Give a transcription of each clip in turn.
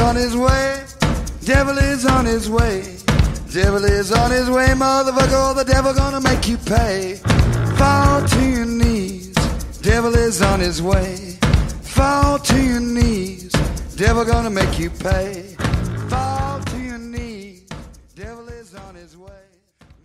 on his way. Devil is on his way. Devil is on his way, motherfucker. The devil gonna make you pay. Fall to your knees. Devil is on his way. Fall to your knees. Devil gonna make you pay. Fall to your knees. Devil is on his way.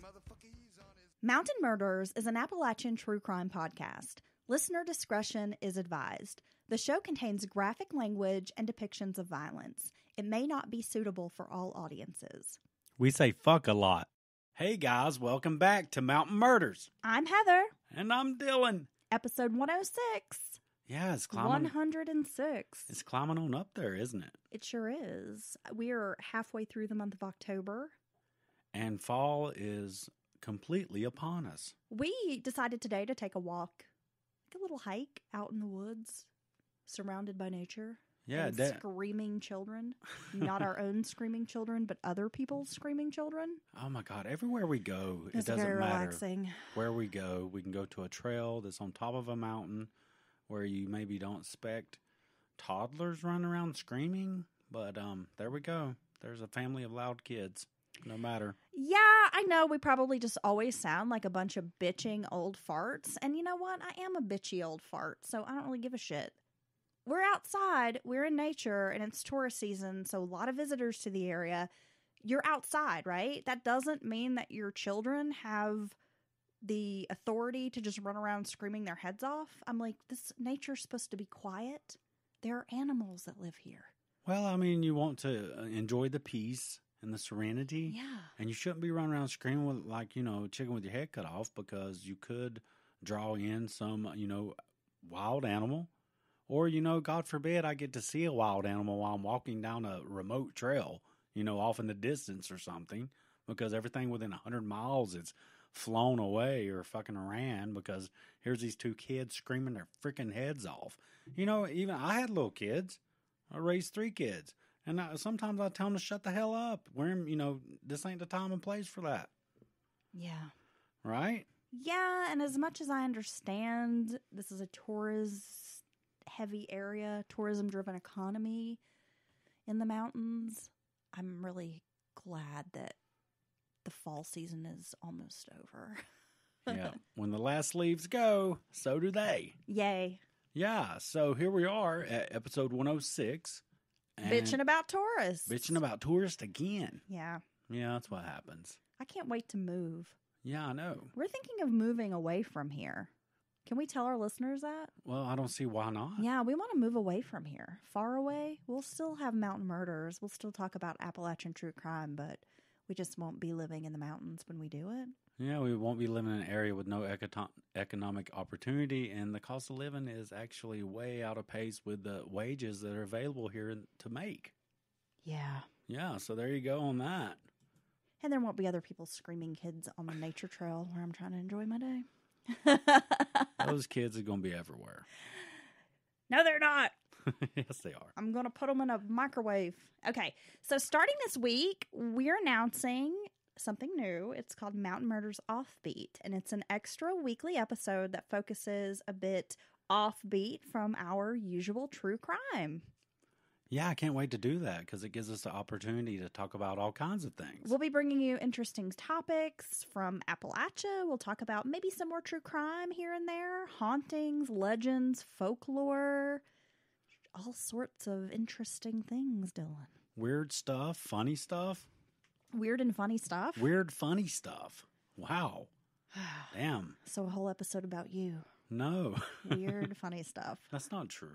Motherfucker, he's on his... Mountain Murders is an Appalachian true crime podcast. Listener discretion is advised. The show contains graphic language and depictions of violence. It may not be suitable for all audiences. We say fuck a lot. Hey guys, welcome back to Mountain Murders. I'm Heather. And I'm Dylan. Episode 106. Yeah, it's climbing. 106. It's climbing on up there, isn't it? It sure is. We are halfway through the month of October. And fall is completely upon us. We decided today to take a walk, like a little hike out in the woods, surrounded by nature. Yeah, and screaming children. Not our own screaming children, but other people's screaming children. Oh my God, everywhere we go, It's it doesn't very matter relaxing. where we go. We can go to a trail that's on top of a mountain where you maybe don't expect toddlers running around screaming, but there we go. There's a family of loud kids, no matter. Yeah, I know we probably just always sound like a bunch of bitching old farts. And you know what? I am a bitchy old fart, so I don't really give a shit. We're outside, we're in nature, and it's tourist season, so a lot of visitors to the area. You're outside, right? That doesn't mean that your children have the authority to just run around screaming their heads off. I'm like, this nature's supposed to be quiet. There are animals that live here. Well, I mean, you want to enjoy the peace and the serenity. Yeah. And you shouldn't be running around screaming with, like, chicken with your head cut off, because you could draw in some, wild animal. Or, God forbid, I get to see a wild animal while I'm walking down a remote trail, off in the distance or something, because everything within 100 miles is flown away or fucking ran because here's these two kids screaming their freaking heads off. Even I had little kids. I raised 3 kids. And sometimes I tell them to shut the hell up. This ain't the time and place for that. Yeah. Right? Yeah, and as much as I understand, this is a tourist-heavy area, tourism-driven economy in the mountains, I'm really glad that the fall season is almost over. Yeah. When the last leaves go, so do they. Yay. Yeah, so here we are at episode 106. Bitching about tourists. Bitching about tourists again. Yeah. Yeah, that's what happens. I can't wait to move. Yeah, I know. We're thinking of moving away from here. Can we tell our listeners that? Well, I don't see why not. Yeah, we want to move away from here. Far away. We'll still have Mountain Murders. We'll still talk about Appalachian true crime, but we just won't be living in the mountains when we do it. Yeah, we won't be living in an area with no economic opportunity, and the cost of living is actually way out of pace with the wages that are available here to make. Yeah. Yeah, so there you go on that. And there won't be other people screaming kids on the nature trail where I'm trying to enjoy my day. Those kids are going to be everywhere. No, they're not. Yes, they are. I'm going to put them in a microwave. Okay, so starting this week, we're announcing something new. It's called Mountain Murders Offbeat, and it's an extra weekly episode that focuses a bit offbeat from our usual true crime. Yeah, I can't wait to do that because it gives us the opportunity to talk about all kinds of things. We'll be bringing you interesting topics from Appalachia. We'll talk about maybe some more true crime here and there, hauntings, legends, folklore, all sorts of interesting things, Dylan. Weird stuff, funny stuff. Weird and funny stuff? Weird, funny stuff. Wow. Damn. So a whole episode about you. No. Weird, funny stuff. That's not true.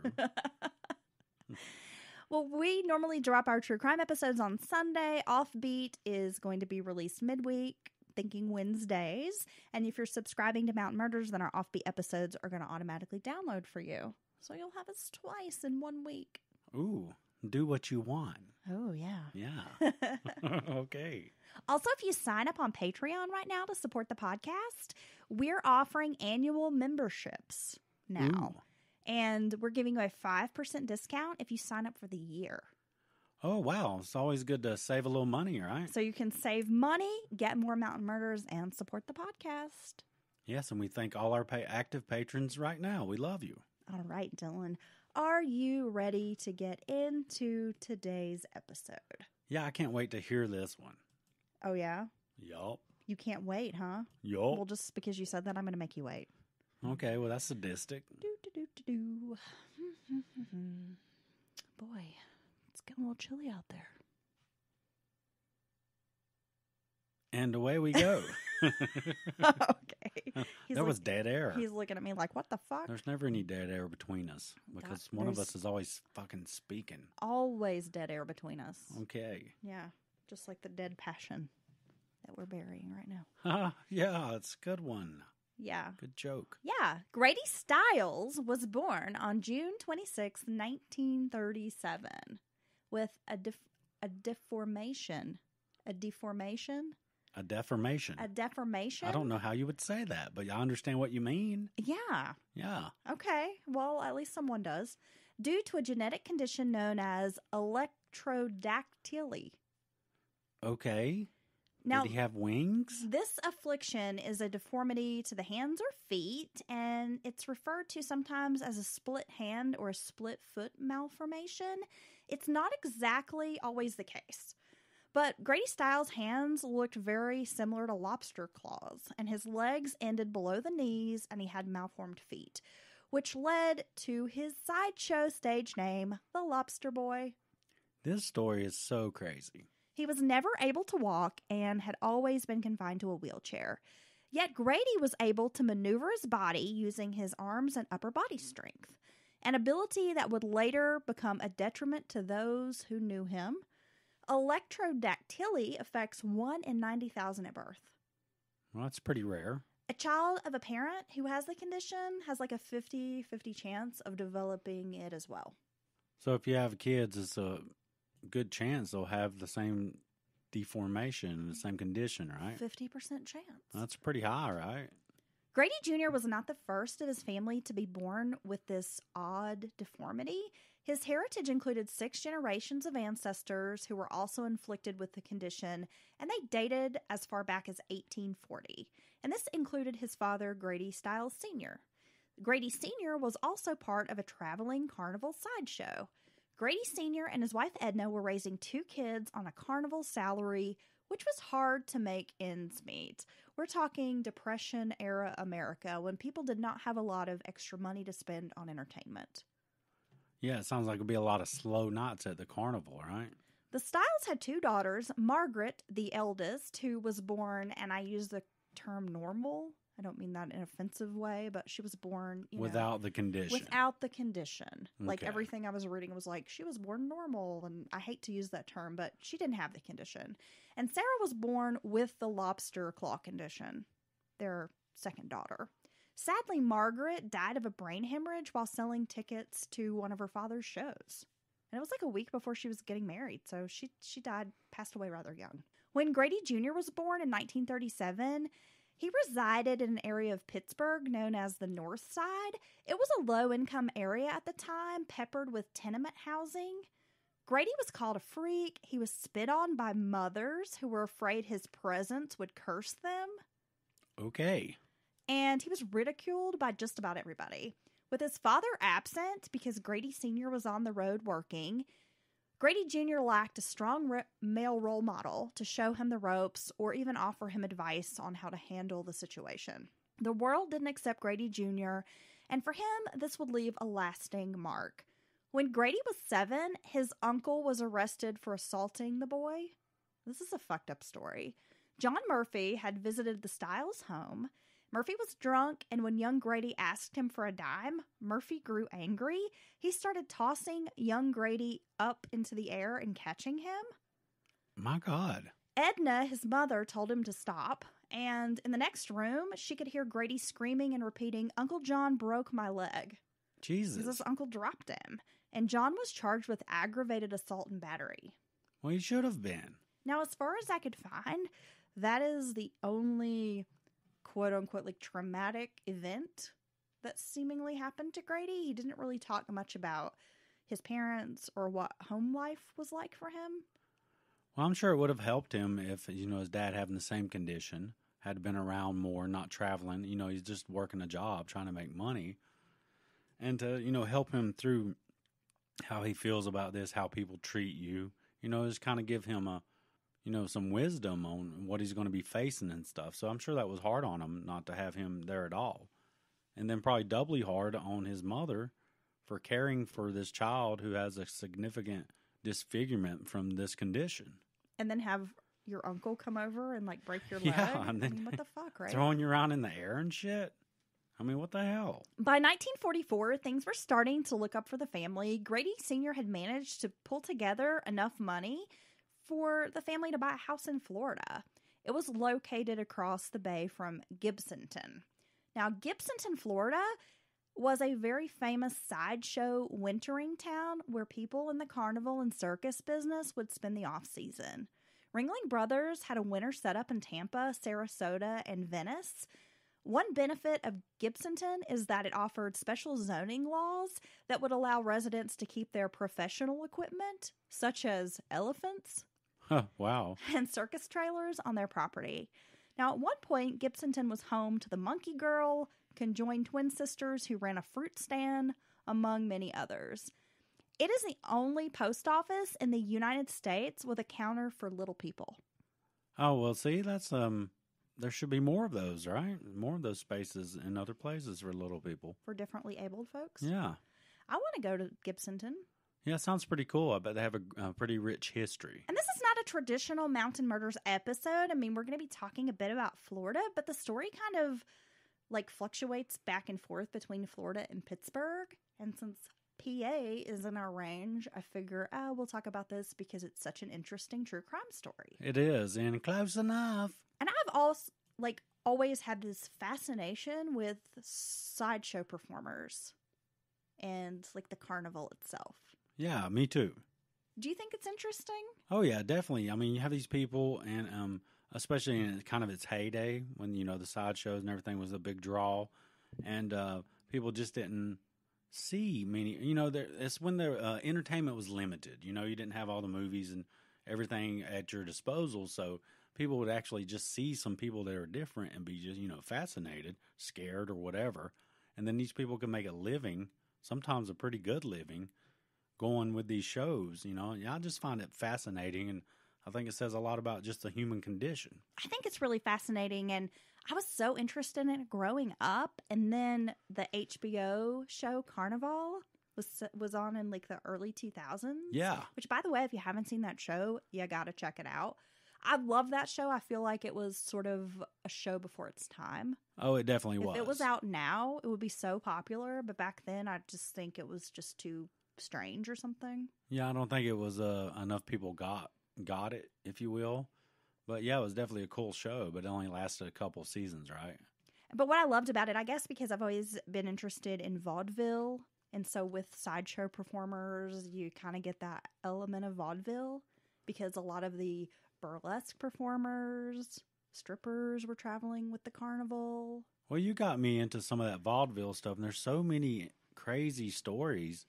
Well, we normally drop our true crime episodes on Sunday. Offbeat is going to be released midweek, thinking Wednesdays. And if you're subscribing to Mountain Murders, then our Offbeat episodes are going to automatically download for you. So you'll have us twice in 1 week. Ooh, do what you want. Oh, yeah. Yeah. Okay. Also, if you sign up on Patreon right now to support the podcast, we're offering annual memberships now. Ooh. And we're giving you a 5% discount if you sign up for the year. Oh, wow. It's always good to save a little money, right? So you can save money, get more Mountain Murders, and support the podcast. Yes, and we thank all our active patrons right now. We love you. All right, Dylan. are you ready to get into today's episode? Yeah, I can't wait to hear this one. Oh, yeah? Yup. You can't wait, huh? Yup. Well, just because you said that, I'm going to make you wait. Okay, well, that's sadistic. Do. Boy, it's getting a little chilly out there. And away we go. Okay. There was dead air. He's looking at me like, what the fuck? There's never any dead air between us because one of us is always fucking speaking. Always dead air between us. Okay. Yeah, just like the dead passion that we're burying right now. Yeah, it's a good one. Yeah. Good joke. Yeah. Grady Stiles was born on June 26, 1937 with a deformation. A deformation? A deformation. A deformation? I don't know how you would say that, but I understand what you mean. Yeah. Yeah. Okay. Well, at least someone does. Due to a genetic condition known as ectrodactyly. Okay. Now, did he have wings? This affliction is a deformity to the hands or feet, and it's referred to sometimes as a split hand or a split foot malformation. It's not exactly always the case. But Grady Stiles' hands looked very similar to lobster claws, and his legs ended below the knees, and he had malformed feet, which led to his sideshow stage name, the Lobster Boy. This story is so crazy. He was never able to walk and had always been confined to a wheelchair. Yet Grady was able to maneuver his body using his arms and upper body strength, an ability that would later become a detriment to those who knew him. Ectrodactyly affects 1 in 90,000 at birth. Well, that's pretty rare. A child of a parent who has the condition has like a 50-50 chance of developing it as well. So if you have kids, it's a good chance they'll have the same deformation, the same condition, right? 50% chance. That's pretty high, right? Grady Jr. was not the first of his family to be born with this odd deformity. His heritage included 6 generations of ancestors who were also inflicted with the condition, and they dated as far back as 1840. And this included his father, Grady Stiles Sr. Grady Sr. was also part of a traveling carnival sideshow. Grady Sr. and his wife Edna were raising 2 kids on a carnival salary, which was hard to make ends meet. We're talking Depression-era America, when people did not have a lot of extra money to spend on entertainment. Yeah, it sounds like it'll be a lot of slow nights at the carnival, right? The Stiles had 2 daughters, Margaret, the eldest, who was born, and I use the term normal. I don't mean that in an offensive way, but she was born, without the condition. Without the condition. Like, Okay. everything I was reading was like, she was born normal, and I hate to use that term, but she didn't have the condition. And Sarah was born with the lobster claw condition, their second daughter. Sadly, Margaret died of a brain hemorrhage while selling tickets to one of her father's shows. And it was like a week before she was getting married, so she died, passed away rather young. When Grady Jr. was born in 1937, he resided in an area of Pittsburgh known as the North Side. It was a low-income area at the time, peppered with tenement housing. Grady was called a freak. He was spit on by mothers who were afraid his presence would curse them. Okay. And he was ridiculed by just about everybody. With his father absent because Grady Sr. was on the road working, Grady Jr. lacked a strong male role model to show him the ropes or even offer him advice on how to handle the situation. The world didn't accept Grady Jr., and for him, this would leave a lasting mark. When Grady was 7, his uncle was arrested for assaulting the boy. This is a fucked up story. John Murphy had visited the Stiles home. Murphy was drunk, and when young Grady asked him for a dime, Murphy grew angry. He started tossing young Grady up into the air and catching him. My God. Edna, his mother, told him to stop, and in the next room, she could hear Grady screaming and repeating, "Uncle John broke my leg." Jesus. His uncle dropped him, and John was charged with aggravated assault and battery. Well, he should have been. Now, as far as I could find, that is the only quote-unquote, like, traumatic event that seemingly happened to Grady. He didn't really talk much about his parents or what home life was like for him. Well, I'm sure it would have helped him if, his dad having the same condition, had been around more, not traveling. He's just working a job, trying to make money. And to, help him through how he feels about this, how people treat you. Just kind of give him some wisdom on what he's going to be facing and stuff. So I'm sure that was hard on him not to have him there at all. And then probably doubly hard on his mother for caring for this child who has a significant disfigurement from this condition. And then have your uncle come over and like break your leg. Yeah, and then what the fuck, right? Throwing you around in the air and shit. I mean, what the hell? By 1944, things were starting to look up for the family. Grady Sr. had managed to pull together enough money for the family to buy a house in Florida. It was located across the bay from Gibsonton. Now, Gibsonton, Florida was a very famous sideshow wintering town where people in the carnival and circus business would spend the off-season. Ringling Brothers had a winter setup in Tampa, Sarasota, and Venice. One benefit of Gibsonton is that it offered special zoning laws that would allow residents to keep their professional equipment, such as elephants, wow, and circus trailers on their property. Now, at one point, Gibsonton was home to the Monkey Girl, conjoined twin sisters who ran a fruit stand, among many others. It is the only post office in the United States with a counter for little people. Oh, well, see, that's, there should be more of those, right? More of those spaces in other places for little people. For differently abled folks? Yeah. I want to go to Gibsonton. Yeah, it sounds pretty cool. I bet they have a pretty rich history. And this is not a traditional Mountain Murders episode. I mean, we're going to be talking a bit about Florida, but the story kind of like fluctuates back and forth between Florida and Pittsburgh. And since PA is in our range, I figure, we'll talk about this because it's such an interesting true crime story. It is, and close enough. And I've also, always had this fascination with sideshow performers and, the carnival itself. Yeah, me too. Do you think it's interesting? Oh, yeah, definitely. I mean, you have these people, and especially in kind of its heyday, when, the sideshows and everything was a big draw, and people just didn't see many, it's when the entertainment was limited. You didn't have all the movies and everything at your disposal, so people would actually just see some people that are different and be just, fascinated, scared, or whatever. And then these people can make a living, sometimes a pretty good living, going with these shows, I just find it fascinating, and I think it says a lot about just the human condition. I think it's really fascinating, and I was so interested in it growing up, and then the HBO show Carnival was on in the early 2000s. Yeah. Which, by the way, if you haven't seen that show, you gotta check it out. I love that show. I feel like it was sort of a show before its time. Oh, it definitely was. If it was out now, it would be so popular, but back then I just think it was just too strange or something. Yeah, I don't think it was enough people got it, if you will. But yeah, it was definitely a cool show, but it only lasted a couple seasons, right? But what I loved about it, I guess because I've always been interested in vaudeville, and so with sideshow performers, you kind of get that element of vaudeville because a lot of the burlesque performers, strippers were traveling with the carnival. Well, you got me into some of that vaudeville stuff, and there's so many crazy stories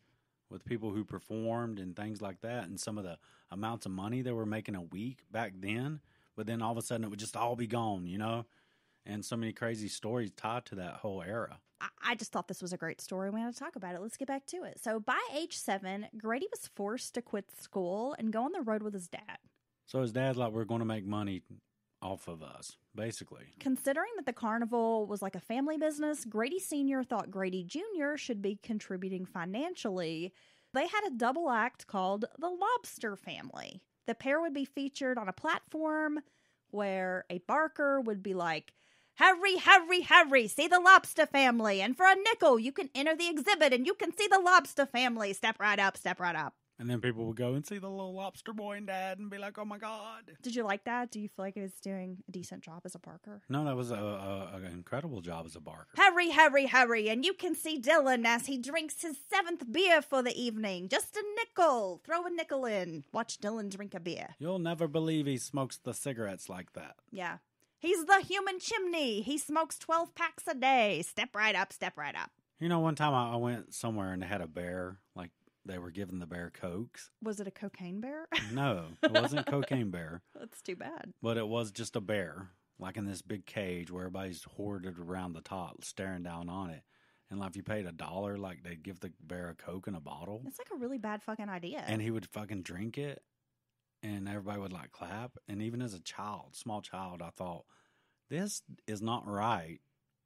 with people who performed and things like that, and some of the amounts of money they were making a week back then, but then all of a sudden it would just all be gone, and so many crazy stories tied to that whole era. I just thought this was a great story. We had to talk about it. Let's get back to it. So by age 7, Grady was forced to quit school and go on the road with his dad. So his dad's like, we're going to make money off of us, basically. Considering that the carnival was like a family business, Grady Sr. thought Grady Jr. should be contributing financially. They had a double act called the Lobster Family. The pair would be featured on a platform where a barker would be like, "Hurry, hurry, hurry, see the Lobster Family. And for a nickel, you can enter the exhibit and you can see the Lobster Family. Step right up, step right up." And then people would go and see the little Lobster Boy and Dad and be like, oh my God. Did you like that? Do you feel like it was doing a decent job as a barker? No, that was an incredible job as a barker. Hurry, hurry, hurry. And you can see Dylan as he drinks his 7th beer for the evening. Just a nickel. Throw a nickel in. Watch Dylan drink a beer. You'll never believe he smokes the cigarettes like that. Yeah. He's the human chimney. He smokes 12 packs a day. Step right up, step right up. One time I went somewhere and they had a bear, like they were giving the bear Cokes. Was it a cocaine bear? No, it wasn't a cocaine bear. That's too bad. But it was just a bear, like in this big cage where everybody's hoarded around the top, staring down on it. And like if you paid $1, like they'd give the bear a Coke in a bottle. It's like a really bad fucking idea. And he would fucking drink it, and everybody would like clap. And even as a child, small child, I thought, this is not right.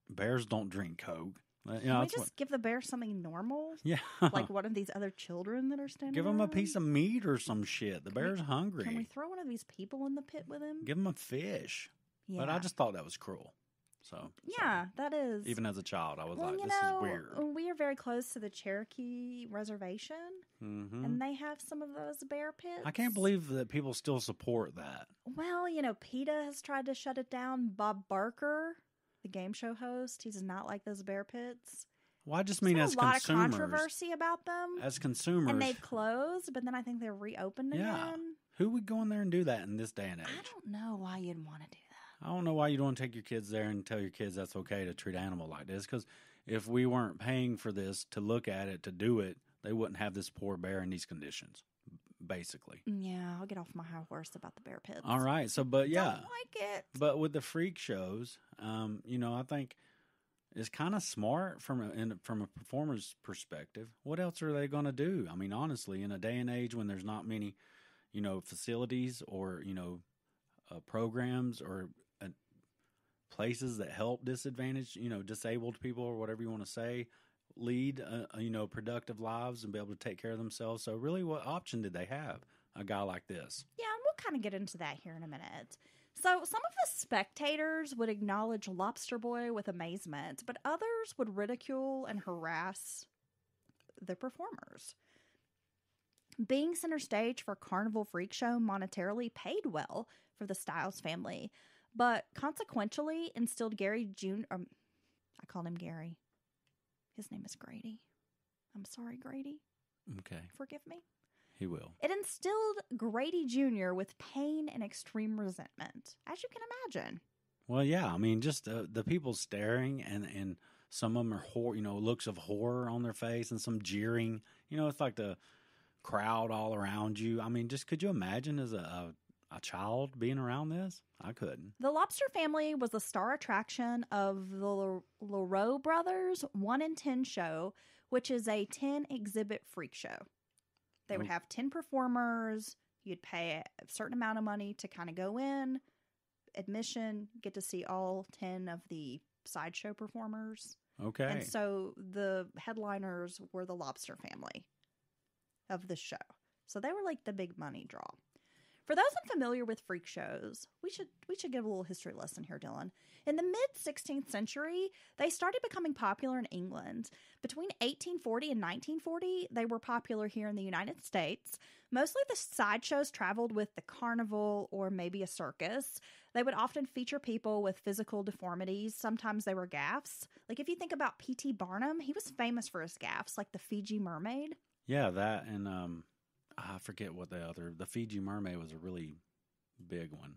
Bears don't drink Coke. Can we just give the bear something normal? Yeah. Like one of these other children that are standing Give him a around? piece of meat or some shit. The bear's hungry. Can we throw one of these people in the pit with him? Give him a fish. Yeah. But I just thought that was cruel. So yeah, that is. even as a child, I was well, like, you this know, is weird. We are very close to the Cherokee Reservation, and they have some of those bear pits. I can't believe that people still support that. Well, you know, PETA has tried to shut it down. Bob Barker, the game show host, he does not like those bear pits. Well, I just mean There's as a lot consumers. of controversy about them. As consumers. And they've closed, but then I think they're reopened again. Who would go in there and do that in this day and age? I don't know why you'd want to do that. I don't know why you don't take your kids there and tell your kids that's okay to treat an animal like this. Because if we weren't paying for this to look at it, to do it, they wouldn't have this poor bear in these conditions, basically. Yeah, I'll get off my high horse about the bear pits. All right. So, but yeah. Don't like it. But with the freak shows, you know, I think it's kind of smart from a performer's perspective. What else are they going to do? I mean, honestly, in a day and age when there's not many, you know, facilities or, you know, programs or places that help disadvantaged, you know, disabled people or whatever you want to say, lead, you know, productive lives and be able to take care of themselves. So really, what option did they have? A guy like this? Yeah, and we'll kind of get into that here in a minute. So some of the spectators would acknowledge Lobster Boy with amazement, but others would ridicule and harass the performers. Being center stage for Carnival Freak Show monetarily paid well for the Stiles family, but consequentially instilled Gary Jr. I called him Gary. His name is Grady. I'm sorry, Grady. Okay. Forgive me. He will. It instilled Grady Jr. with pain and extreme resentment, as you can imagine. Well, yeah. I mean, just the people staring and some of them are, you know, looks of horror on their face and some jeering. You know, it's like the crowd all around you. I mean, just could you imagine as a child being around this? I couldn't. The Lobster family was the star attraction of the Leroux Brothers 1 in 10 show, which is a 10 exhibit freak show. They would have 10 performers. You'd pay a certain amount of money to kind of go in, admission, get to see all 10 of the sideshow performers. Okay. And so the headliners were the Lobster family of the show. So they were like the big money draw. For those unfamiliar with freak shows, we should give a little history lesson here, Dylan. In the mid-16th century, they started becoming popular in England. Between 1840 and 1940, they were popular here in the United States. Mostly the sideshows traveled with the carnival or maybe a circus. They would often feature people with physical deformities. Sometimes they were gaffes. Like if you think about P.T. Barnum, he was famous for his gaffes, like the Fiji mermaid. Yeah, that and I forget what the Fiji mermaid was a really big one.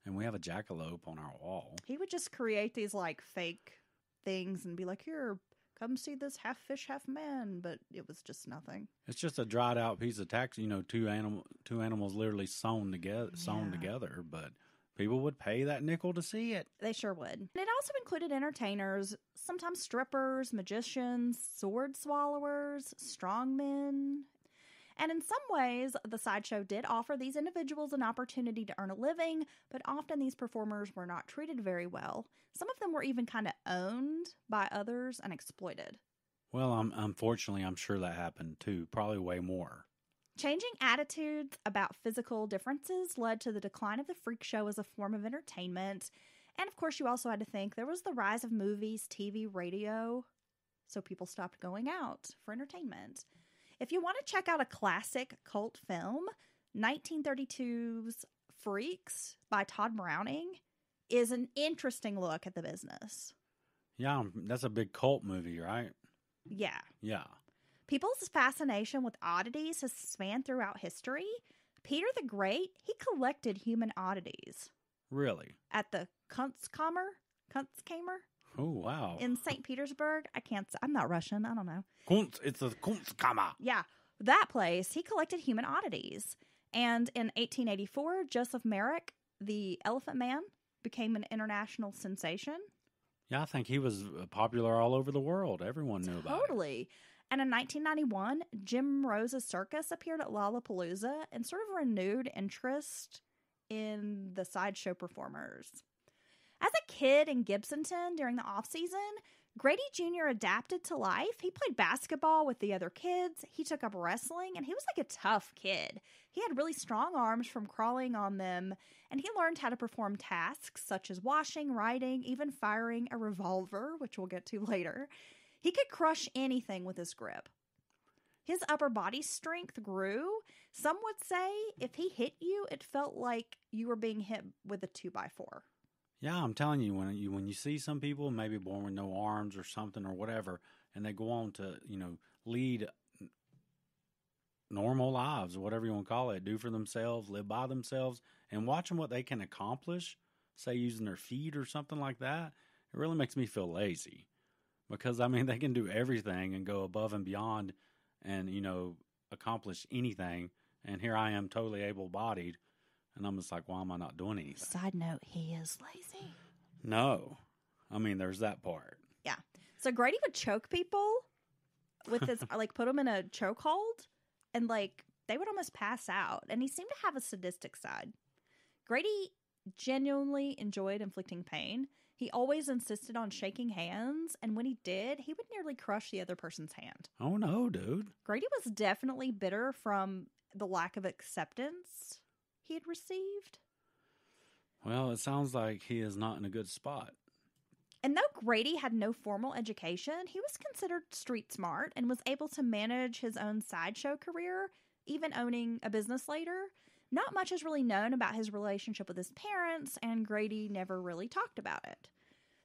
And we have a jackalope on our wall. He would just create these like fake things and be like, here, come see this half fish, half man. But it was just nothing. It's just a dried out piece of tax, you know, two animals literally sewn together. But people would pay that nickel to see it. They sure would. And it also included entertainers, sometimes strippers, magicians, sword swallowers, strongmen. And in some ways, the sideshow did offer these individuals an opportunity to earn a living, but often these performers were not treated very well. Some of them were even kind of owned by others and exploited. Well, unfortunately, I'm sure that happened too, probably way more. Changing attitudes about physical differences led to the decline of the freak show as a form of entertainment. And of course, you also had to think there was the rise of movies, TV, radio, so people stopped going out for entertainment. If you want to check out a classic cult film, 1932's Freaks by Todd Browning is an interesting look at the business. Yeah, that's a big cult movie, right? Yeah. Yeah. People's fascination with oddities has spanned throughout history. Peter the Great, he collected human oddities. Really? At the Kunstkammer? Oh, wow. In St. Petersburg. I'm not Russian. I don't know. It's a Kunstkammer. Yeah. That place, he collected human oddities. And in 1884, Joseph Merrick, the Elephant Man, became an international sensation. Yeah, I think he was popular all over the world. Everyone knew about it. Totally. And in 1991, Jim Rose's circus appeared at Lollapalooza and sort of renewed interest in the sideshow performers. As a kid in Gibsonton during the off-season, Grady Jr. adapted to life. He played basketball with the other kids. He took up wrestling, and he was like a tough kid. He had really strong arms from crawling on them, and he learned how to perform tasks such as washing, riding, even firing a revolver, which we'll get to later. He could crush anything with his grip. His upper body strength grew. Some would say if he hit you, it felt like you were being hit with a 2x4. Yeah, I'm telling you, when you see some people maybe born with no arms or something or whatever, and they go on to, lead normal lives, whatever you want to call it, do for themselves, live by themselves, and watching what they can accomplish, say using their feet or something like that, it really makes me feel lazy. Because, they can do everything and go above and beyond and, accomplish anything. And here I am totally able-bodied. And I'm just like, why am I not doing anything? Side note, he is lazy. No. There's that part. Yeah. So Grady would choke people with his, put them in a chokehold. And, they would almost pass out. And he seemed to have a sadistic side. Grady genuinely enjoyed inflicting pain. He always insisted on shaking hands. And when he did, he would nearly crush the other person's hand. Oh, no, dude. Grady was definitely bitter from the lack of acceptance he had received. Well, it sounds like he is not in a good spot. And though Grady had no formal education, he was considered street smart and was able to manage his own sideshow career, even owning a business later. Not much is really known about his relationship with his parents, and Grady never really talked about it.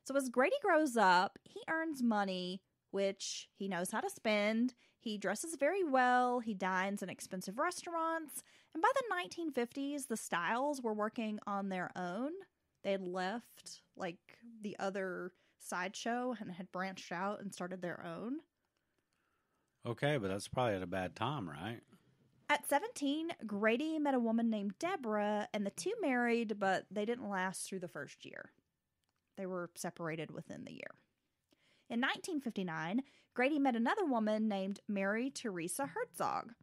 So as Grady grows up, he earns money, which he knows how to spend. He dresses very well. He dines in expensive restaurants. And by the 1950s, the Stiles were working on their own. They had left, the other sideshow and had branched out and started their own. Okay, but that's probably at a bad time, right? At 17, Grady met a woman named Deborah, and the two married, but they didn't last through the first year. They were separated within the year. In 1959, Grady met another woman named Mary Teresa Herzog.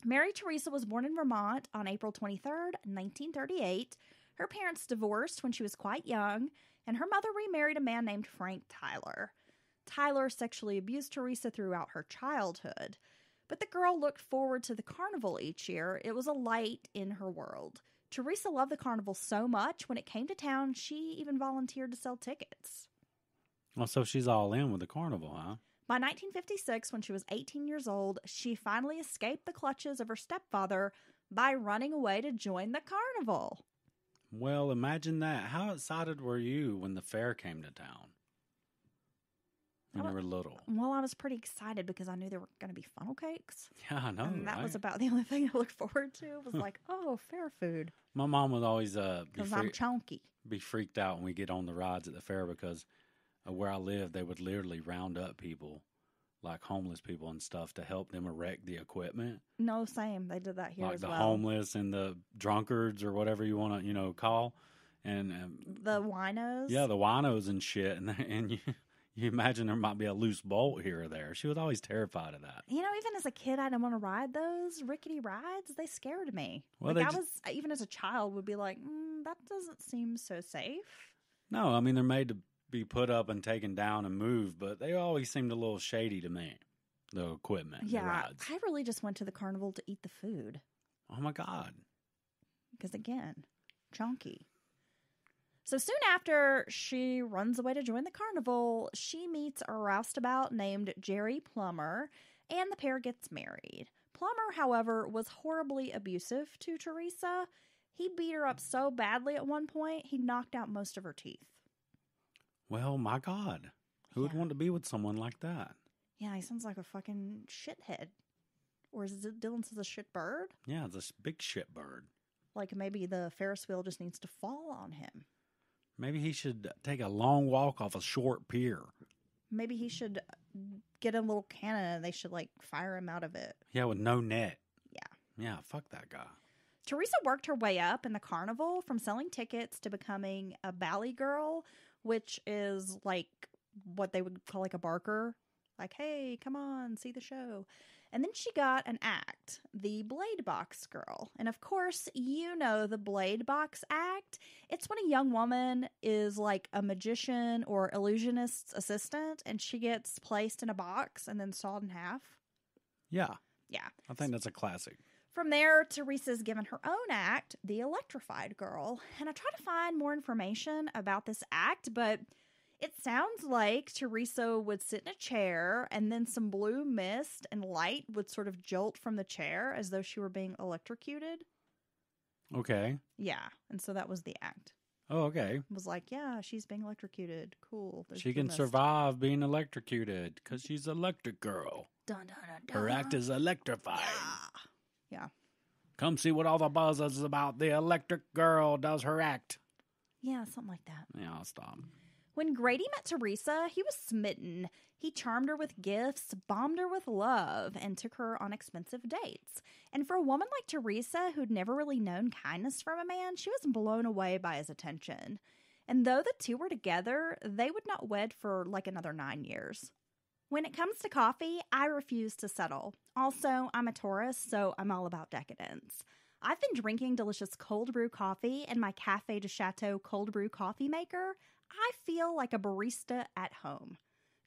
Mary Teresa was born in Vermont on April 23rd, 1938. Her parents divorced when she was quite young, and her mother remarried a man named Frank Tyler. Tyler sexually abused Teresa throughout her childhood. But the girl looked forward to the carnival each year. It was a light in her world. Teresa loved the carnival so much, when it came to town, she even volunteered to sell tickets. Well, so she's all in with the carnival, huh? By 1956, when she was 18 years old, she finally escaped the clutches of her stepfather by running away to join the carnival. Well, imagine that. How excited were you when the fair came to town? When you were little. Well, I was pretty excited because I knew there were going to be funnel cakes. Yeah, I know, And that right? was about the only thing I looked forward to. It was like, oh, fair food. My mom would always Because I'm chunky. be freaked out when we get on the rides at the fair because where I live, they would literally round up people, like homeless people and stuff, to help them erect the equipment. No, same. They did that here as well. Like the homeless and the drunkards or whatever you want to, call. And the winos? Yeah, the winos and shit. And you imagine there might be a loose bolt here or there. She was always terrified of that. Even as a kid, I didn't want to ride those rickety rides. They scared me. Well, even as a child, would be like, that doesn't seem so safe. No, they're made to be put up and taken down and moved, but they always seemed a little shady to me, the equipment, the rides. I really just went to the carnival to eat the food. Oh, my God. Because, again, chunky. So soon after she runs away to join the carnival, she meets a roustabout named Jerry Plummer, and the pair gets married. Plummer, however, was horribly abusive to Teresa. He beat her up so badly at one point, he knocked out most of her teeth. Well, my God. Who would want to be with someone like that? Yeah, he sounds like a fucking shithead. Or is it Dylan says a shit bird? Yeah, it's a big shit bird. Like maybe the Ferris wheel just needs to fall on him. Maybe he should take a long walk off a short pier. Maybe he should get a little cannon and they should fire him out of it. Yeah, with no net. Yeah. Yeah, fuck that guy. Teresa worked her way up in the carnival from selling tickets to becoming a bally girl, which is like what they would call like a barker. Like, hey, come on, see the show. And then she got an act, the Blade Box Girl. And of course, you know the Blade Box act. It's when a young woman is like a magician or illusionist's assistant, and she gets placed in a box and then sawed in half. Yeah. Yeah. I think that's a classic. From there, Teresa's given her own act, the Electrified Girl. And I tried to find more information about this act, but it sounds like Teresa would sit in a chair and then some blue mist and light would sort of jolt from the chair as though she were being electrocuted. Okay. Yeah. And so that was the act. Oh, okay. It was like, yeah, she's being electrocuted. Cool. There's She blue can mist. survive being electrocuted because she's electric girl. Dun, dun, dun, dun. Her act is electrifying. Yeah. Come see what all the buzz is about. The electric girl does her act. Yeah, something like that. Yeah, I'll stop. When Grady met Teresa, he was smitten. He charmed her with gifts, bombed her with love, and took her on expensive dates. And for a woman like Teresa, who'd never really known kindness from a man, she was blown away by his attention. And though the two were together, they would not wed for like another 9 years. When it comes to coffee, I refuse to settle. Also, I'm a Taurus, so I'm all about decadence. I've been drinking delicious cold brew coffee in my Café de Chateau cold brew coffee maker. I feel like a barista at home.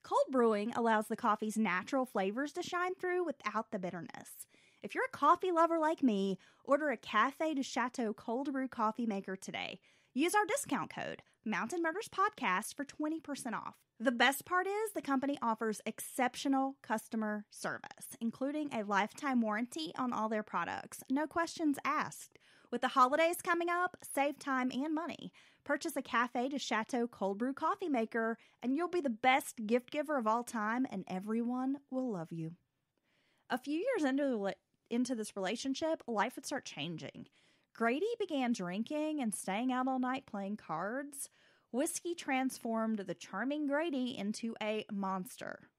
Cold brewing allows the coffee's natural flavors to shine through without the bitterness. If you're a coffee lover like me, order a Café de Chateau cold brew coffee maker today. Use our discount code, Mountain Murders Podcast, for 20% off. The best part is the company offers exceptional customer service, including a lifetime warranty on all their products. No questions asked. With the holidays coming up, save time and money. Purchase a Café de Chateau cold brew coffee maker, and you'll be the best gift giver of all time, and everyone will love you. A few years into this relationship, life would start changing. Grady began drinking and staying out all night playing cards. Whiskey transformed the charming Grady into a monster.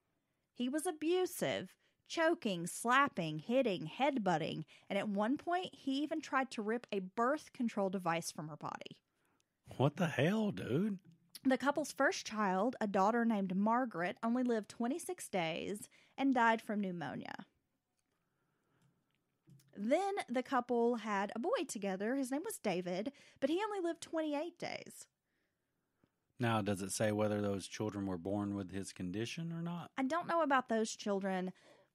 He was abusive, choking, slapping, hitting, headbutting, and at one point, he even tried to rip a birth control device from her body. What the hell, dude? The couple's first child, a daughter named Margaret, only lived 26 days and died from pneumonia. Then the couple had a boy together. His name was David, but he only lived 28 days. Now, does it say whether those children were born with his condition or not? I don't know about those children,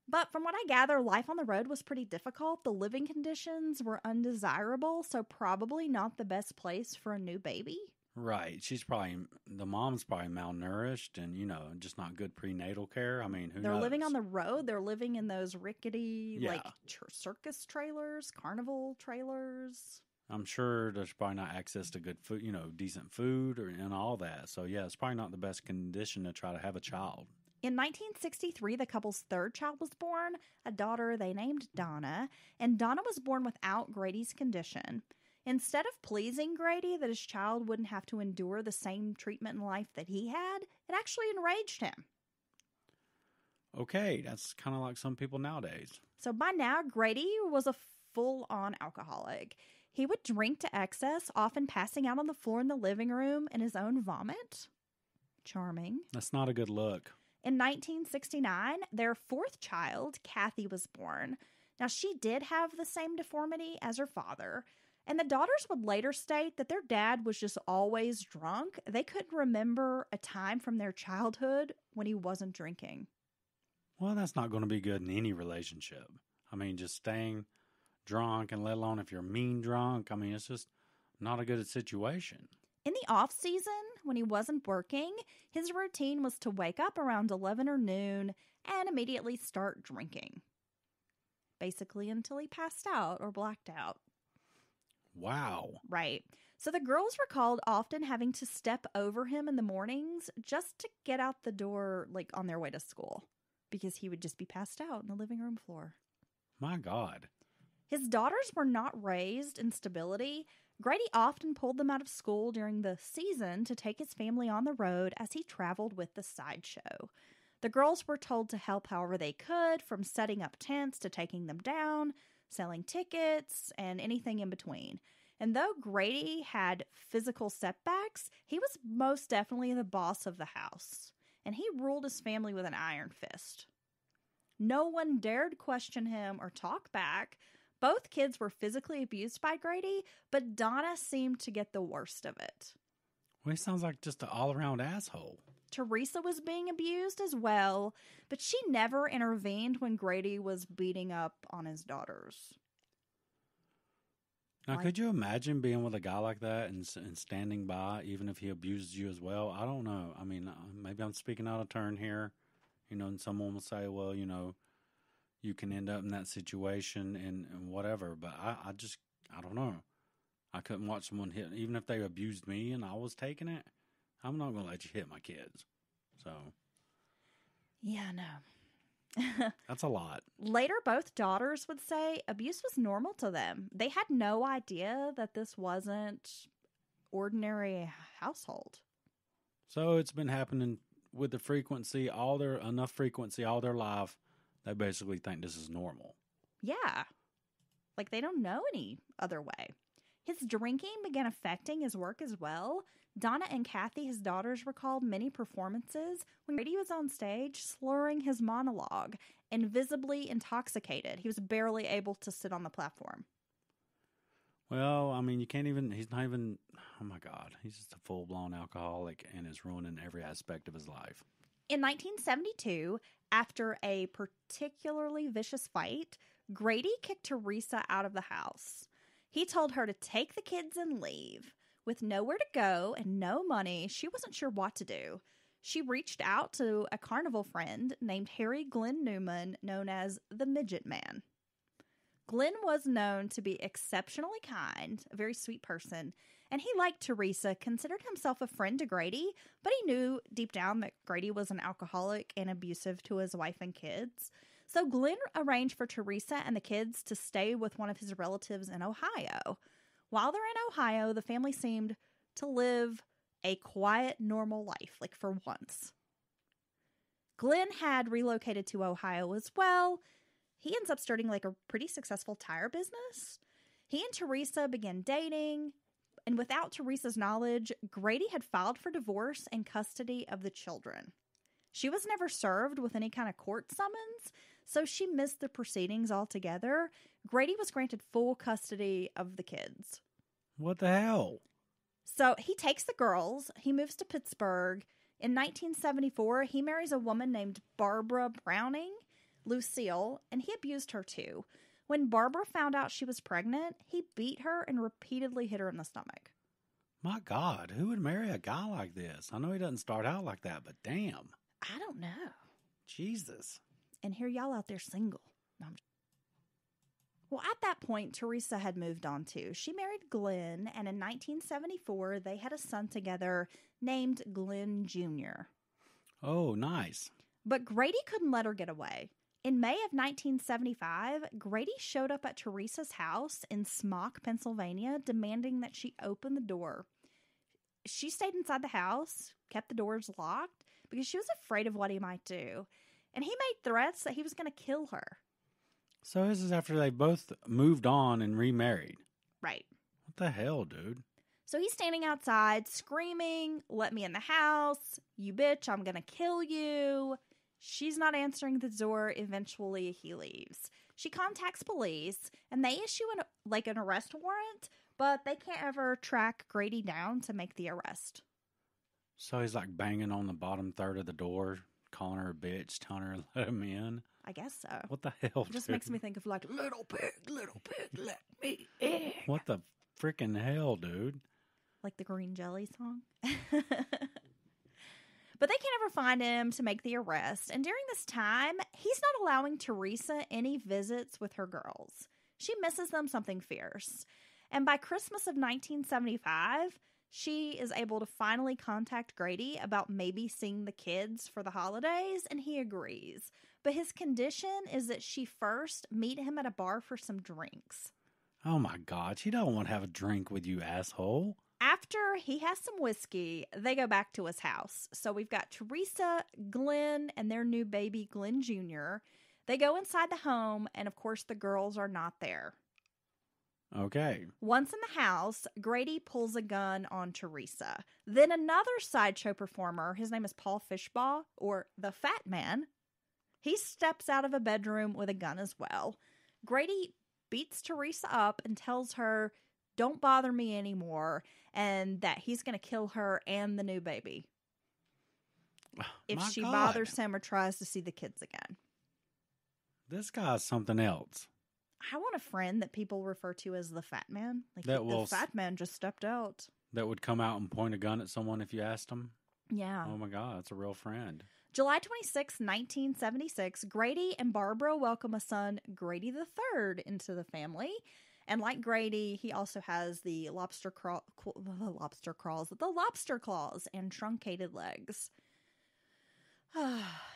but from what I gather, life on the road was pretty difficult. The living conditions were undesirable, so probably not the best place for a new baby. Right. The mom's probably malnourished and, just not good prenatal care. I mean, who knows? They're living on the road. They're living in those rickety, Yeah. circus trailers, carnival trailers. I'm sure there's probably not access to good food, decent food and all that. So, yeah, it's probably not the best condition to try to have a child. In 1963, the couple's third child was born, a daughter they named Donna, and Donna was born without Grady's condition. Instead of pleasing Grady that his child wouldn't have to endure the same treatment in life that he had, it actually enraged him. Okay, that's kind of like some people nowadays. So by now, Grady was a full-on alcoholic. He would drink to excess, often passing out on the floor in the living room in his own vomit. Charming. That's not a good look. In 1969, their fourth child, Kathy, was born. Now, she did have the same deformity as her father, and the daughters would later state that their dad was just always drunk. They couldn't remember a time from their childhood when he wasn't drinking. Well, that's not going to be good in any relationship. I mean, just staying drunk, and let alone if you're mean drunk, I mean, it's just not a good situation. In the off season, when he wasn't working, his routine was to wake up around 11 or noon and immediately start drinking. Basically until he passed out or blacked out. Wow. Right. So the girls recalled often having to step over him in the mornings just to get out the door, on their way to school, because he would just be passed out on the living room floor. My God. His daughters were not raised in stability. Grady often pulled them out of school during the season to take his family on the road as he traveled with the sideshow. The girls were told to help however they could, from setting up tents to taking them down, selling tickets, and anything in between. And though Grady had physical setbacks, he was most definitely the boss of the house, and he ruled his family with an iron fist. No one dared question him or talk back. Both kids were physically abused by Grady, but Donna seemed to get the worst of it. Well, he sounds like just an all-around asshole. Teresa was being abused as well, but she never intervened when Grady was beating up on his daughters. Now, could you imagine being with a guy like that and standing by, even if he abused you as well? I don't know. I mean, maybe I'm speaking out of turn here, and someone will say, well, you can end up in that situation and whatever. But I don't know. I couldn't watch someone hit, even if they abused me and I was taking it. I'm not going to let you hit my kids. So. Yeah, no. That's a lot. Later, both daughters would say abuse was normal to them. They had no idea that this wasn't ordinary household. So it's been happening with the frequency, all their life. They basically think this is normal. Yeah. Like they don't know any other way. His drinking began affecting his work as well. Donna and Kathy, his daughters, recalled many performances when Grady was on stage slurring his monologue and visibly intoxicated. He was barely able to sit on the platform. Well, I mean, he's not even, oh my God, he's just a full-blown alcoholic and is ruining every aspect of his life. In 1972, after a particularly vicious fight, Grady kicked Teresa out of the house. He told her to take the kids and leave. With nowhere to go and no money, she wasn't sure what to do. She reached out to a carnival friend named Harry Glenn Newman, known as the Midget Man. Glenn was known to be exceptionally kind, a very sweet person, and he liked Teresa, considered himself a friend to Grady, but he knew deep down that Grady was an alcoholic and abusive to his wife and kids. So Glenn arranged for Teresa and the kids to stay with one of his relatives in Ohio. While they're in Ohio, the family seemed to live a quiet, normal life, like for once. Glenn had relocated to Ohio as well. He ends up starting like a pretty successful tire business. He and Teresa began dating, and without Teresa's knowledge, Grady had filed for divorce and custody of the children. She was never served with any kind of court summons, so she missed the proceedings altogether. Grady was granted full custody of the kids. What the hell? So he takes the girls. He moves to Pittsburgh. In 1974, he marries a woman named Barbara Browning, Lucille, and he abused her too. When Barbara found out she was pregnant, he beat her and repeatedly hit her in the stomach. My God, who would marry a guy like this? I know he doesn't start out like that, but damn. I don't know. Jesus. And here y'all out there single. No, well, at that point, Teresa had moved on too. She married Glenn, and in 1974, they had a son together named Glenn Jr. Oh, nice. But Grady couldn't let her get away. In May of 1975, Grady showed up at Teresa's house in Smock, Pennsylvania, demanding that she open the door. She stayed inside the house, kept the doors locked, because she was afraid of what he might do. And he made threats that he was going to kill her. So this is after they both moved on and remarried. Right. What the hell, dude? So he's standing outside screaming, "Let me in the house. You bitch, I'm going to kill you." She's not answering the door. Eventually, he leaves. She contacts police, and they issue an arrest warrant, but they can't ever track Grady down to make the arrest. So he's like banging on the bottom third of the door, calling her a bitch, telling her to let him in. I guess so. What the hell, It just dude? makes me think of like, little pig, let me in. What the freaking hell, dude? Like the Green Jelly song. But they can't ever find him to make the arrest. And during this time, he's not allowing Teresa any visits with her girls. She misses them something fierce. And by Christmas of 1975, she is able to finally contact Grady about maybe seeing the kids for the holidays, and he agrees. But his condition is that she first meet him at a bar for some drinks. Oh my God, she don't want to have a drink with you, asshole. After he has some whiskey, they go back to his house. So we've got Teresa, Glenn, and their new baby, Glenn Jr. They go inside the home, and of course the girls are not there. Okay. Once in the house, Grady pulls a gun on Teresa. Then another sideshow performer, his name is Paul Fishbaugh, or the Fat Man, he steps out of a bedroom with a gun as well. Grady beats Teresa up and tells her, "Don't bother me anymore," and that he's going to kill her and the new baby if My she God. bothers him or tries to see the kids again. This guy's something else. I want a friend that people refer to as the Fat Man. Like, That the will Fat Man just stepped out. That would come out and point a gun at someone if you asked them. Yeah. Oh my God, that's a real friend. July 26, 1976, Grady and Barbara welcome a son, Grady III, into the family. And like Grady, he also has the lobster claws and truncated legs.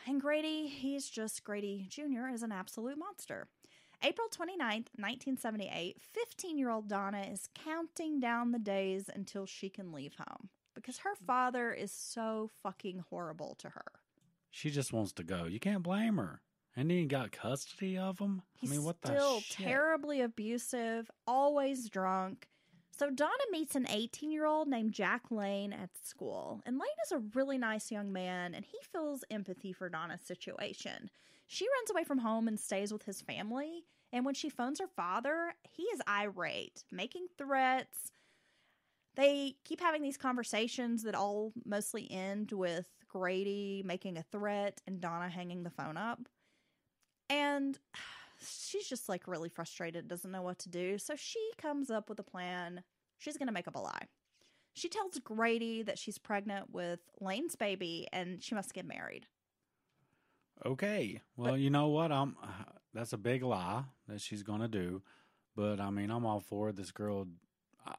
And Grady, he's just Grady Jr. is an absolute monster. April 29th, 1978, 15-year-old Donna is counting down the days until she can leave home because her father is so fucking horrible to her. She just wants to go. You can't blame her. And he got custody of him? He's I mean, what the still shit? terribly abusive, always drunk. So Donna meets an 18-year-old named Jack Lane at school. And Lane is a really nice young man, and he feels empathy for Donna's situation. She runs away from home and stays with his family. And when she phones her father, he is irate, making threats. They keep having these conversations that all mostly end with Grady making a threat and Donna hanging the phone up. And she's just like really frustrated, doesn't know what to do. So she comes up with a plan. She's going to make up a lie. She tells Grady that she's pregnant with Lane's baby and she must get married. Okay. Well, you know what? That's a big lie that she's going to do. But, I mean, I'm all for it. This girl,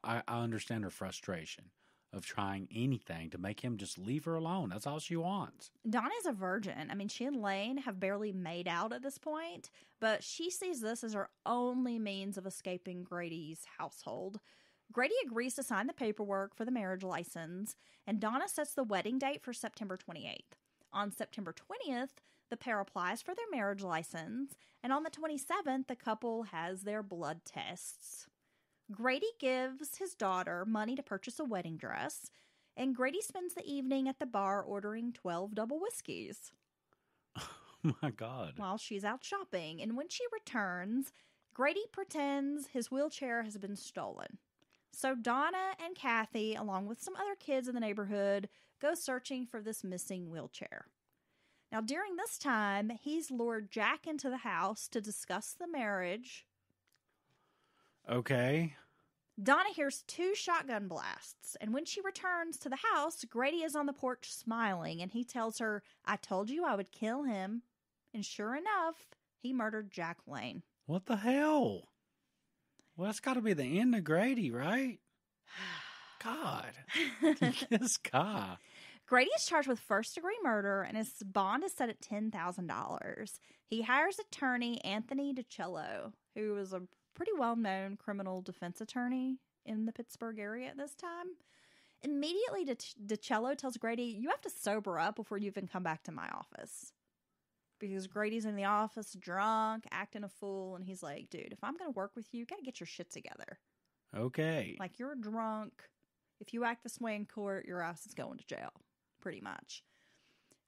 I understand her frustration of trying anything to make him just leave her alone. That's all she wants. Donna's a virgin. I mean, she and Lane have barely made out at this point, but she sees this as her only means of escaping Grady's household. Grady agrees to sign the paperwork for the marriage license, and Donna sets the wedding date for September 28th. On September 20th, the pair applies for their marriage license, and on the 27th, the couple has their blood tests. Grady gives his daughter money to purchase a wedding dress, and Grady spends the evening at the bar ordering 12 double whiskeys. Oh, my God. While she's out shopping, and when she returns, Grady pretends his wheelchair has been stolen. So Donna and Kathy, along with some other kids in the neighborhood, go searching for this missing wheelchair. Now, during this time, he's lured Jack into the house to discuss the marriage. Okay. Donna hears 2 shotgun blasts, and when she returns to the house, Grady is on the porch smiling, and he tells her, "I told you I would kill him." And sure enough, he murdered Jack Lane. What the hell? Well, that's got to be the end of Grady, right? God. This guy. Grady is charged with first-degree murder, and his bond is set at $10,000. He hires attorney Anthony DiCello, who is a pretty well-known criminal defense attorney in the Pittsburgh area at this time. Immediately, DiCello tells Grady, "You have to sober up before you even come back to my office." Because Grady's in the office drunk, acting a fool, and he's like, "Dude, if I'm going to work with you, you got to get your shit together." Okay. Like, you're drunk. If you act this way in court, your ass is going to jail, pretty much.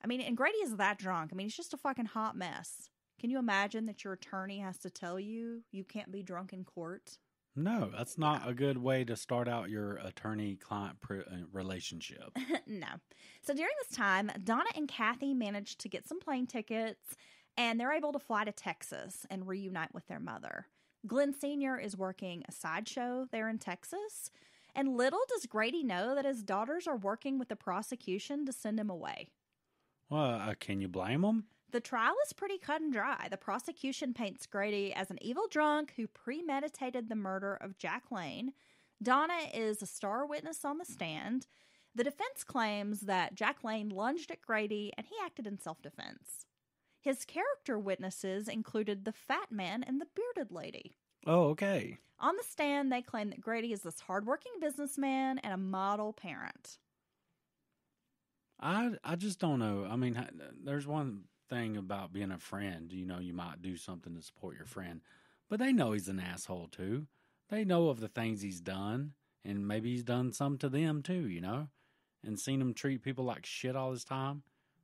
I mean, and Grady is that drunk. I mean, he's just a fucking hot mess. Can you imagine that your attorney has to tell you you can't be drunk in court? No, that's not a good way to start out your attorney-client relationship. No. So during this time, Donna and Kathy managed to get some plane tickets, and they're able to fly to Texas and reunite with their mother. Glenn Sr. is working a sideshow there in Texas, and little does Grady know that his daughters are working with the prosecution to send him away. Well, can you blame them? The trial is pretty cut and dry. The prosecution paints Grady as an evil drunk who premeditated the murder of Jack Lane. Donna is a star witness on the stand. The defense claims that Jack Lane lunged at Grady and he acted in self-defense. His character witnesses included the fat man and the bearded lady. Oh, okay. On the stand, they claim that Grady is this hardworking businessman and a model parent. I just don't know. I mean, there's one thing about being a friend. You know, you might do something to support your friend, but they know he's an asshole too. they know of the things he's done, and maybe he's done some to them too, and seen him treat people like shit all his time.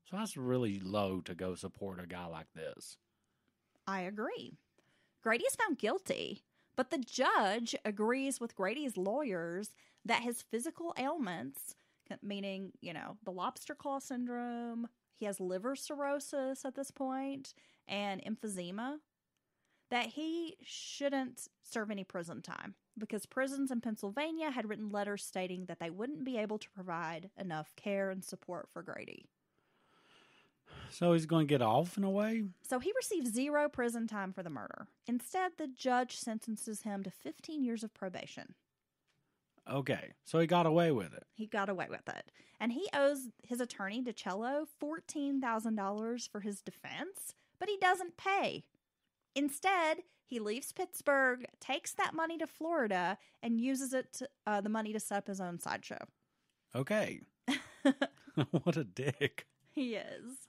So that's really low to go support a guy like this. I agree. Grady is found guilty, but the judge agrees with Grady's lawyers that his physical ailments, meaning, the lobster claw syndrome, he has liver cirrhosis at this point, and emphysema, that he shouldn't serve any prison time because prisons in Pennsylvania had written letters stating that they wouldn't be able to provide enough care and support for Grady. So he's going to get off in a way? So he receives 0 prison time for the murder. Instead, the judge sentences him to 15 years of probation. Okay, so he got away with it. He got away with it. And he owes his attorney, DiCello, $14,000 for his defense, but he doesn't pay. Instead, he leaves Pittsburgh, takes that money to Florida, and uses the money to set up his own sideshow. Okay. What a dick. He is.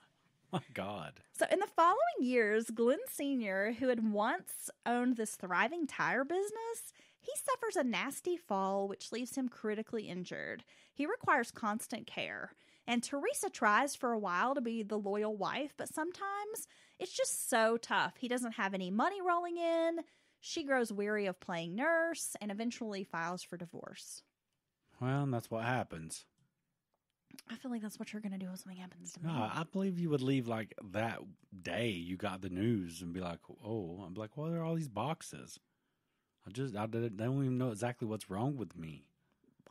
My God. So in the following years, Glenn Sr., who had once owned this thriving tire business, he suffers a nasty fall, which leaves him critically injured. He requires constant care. And Teresa tries for a while to be the loyal wife, but sometimes it's just so tough. He doesn't have any money rolling in. She grows weary of playing nurse and eventually files for divorce. Well, that's what happens. I feel like that's what you're going to do if something happens to me. No, I believe you would leave like that day you got the news and be like, oh, I'm like, well, there are all these boxes. I don't even know exactly what's wrong with me.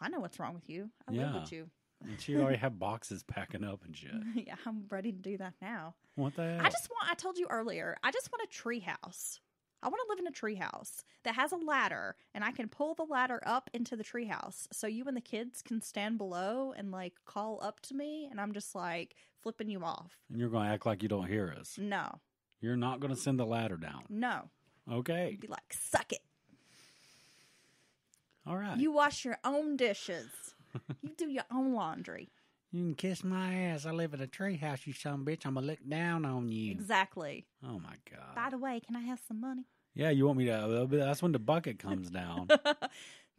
I know what's wrong with you. I live with you. And she already have boxes packing up and shit. Yeah, I'm ready to do that now. What the hell? I told you earlier, I just want a tree house. I want to live in a tree house that has a ladder, and I can pull the ladder up into the tree house so you and the kids can stand below and like call up to me, and I'm just like flipping you off. And you're going to act like you don't hear us. No. You're not going to send the ladder down. No. Okay. You'd be like, suck it. All right. You wash your own dishes. You do your own laundry. You can kiss my ass. I live in a tree house, you son of a bitch. I'm going to look down on you. Exactly. Oh, my God. By the way, can I have some money? Yeah, you want me to? That's when the bucket comes down.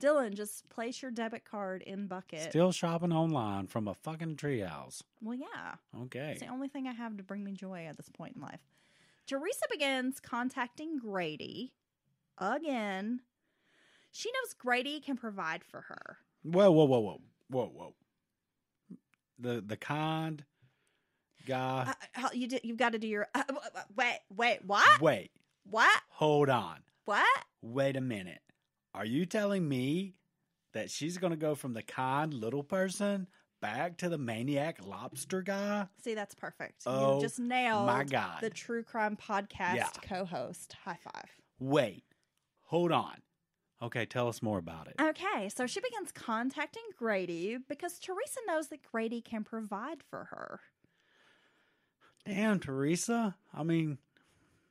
Dylan, just place your debit card in bucket. Still shopping online from a fucking treehouse. Well, yeah. Okay. It's the only thing I have to bring me joy at this point in life. Teresa begins contacting Grady again. She knows Grady can provide for her. Whoa. The kind guy. You've got to do your. Wait. What? Wait. What? Hold on. What? Wait a minute. Are you telling me that she's going to go from the kind little person back to the maniac lobster guy? See, that's perfect. Oh, you just nailed my God. the True Crime Podcast co-host. High five. Wait. Hold on. Okay, tell us more about it. Okay, so she begins contacting Grady because Teresa knows that Grady can provide for her. Damn, Teresa. I mean,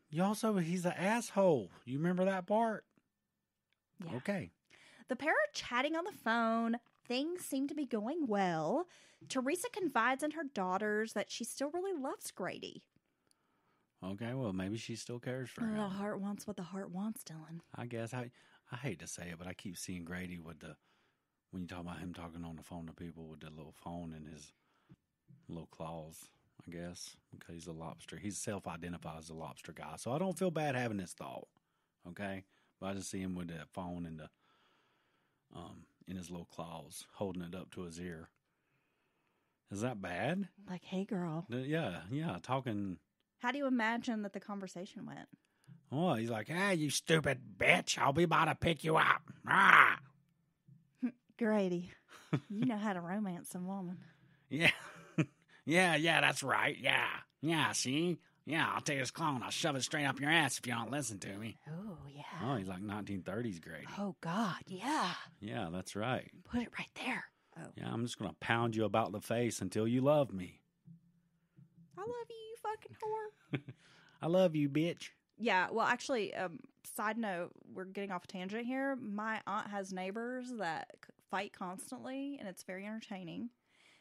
he's an asshole. You remember that part? Yeah. Okay. The pair are chatting on the phone. Things seem to be going well. Teresa confides in her daughters that she still really loves Grady. Okay, well, maybe she still cares for him. The heart wants what the heart wants, Dylan. I guess. I hate to say it, but I keep seeing Grady with when you talk about him talking on the phone to people with the little phone and his little claws, I guess, because he's a lobster. He self-identifies as a lobster guy, so I don't feel bad having this thought, okay? But I just see him with that phone and in his little claws, holding it up to his ear. Is that bad? Like, hey, girl. Yeah, talking. How do you imagine that the conversation went? Oh, he's like, hey, you stupid bitch, I'll be by to pick you up. Ah! Grady, you know how to romance a woman. Yeah. yeah, that's right. Yeah, see? Yeah, I'll take this claw and I'll shove it straight up your ass if you don't listen to me. Oh, yeah. Oh, he's like 1930s Grady. Oh, God, yeah. Yeah, that's right. Put it right there. Oh. Yeah, I'm just going to pound you about the face until you love me. I love you, you fucking whore. I love you, bitch. Yeah, well, actually, side note, we're getting off a tangent here. My aunt has neighbors that fight constantly, and it's very entertaining.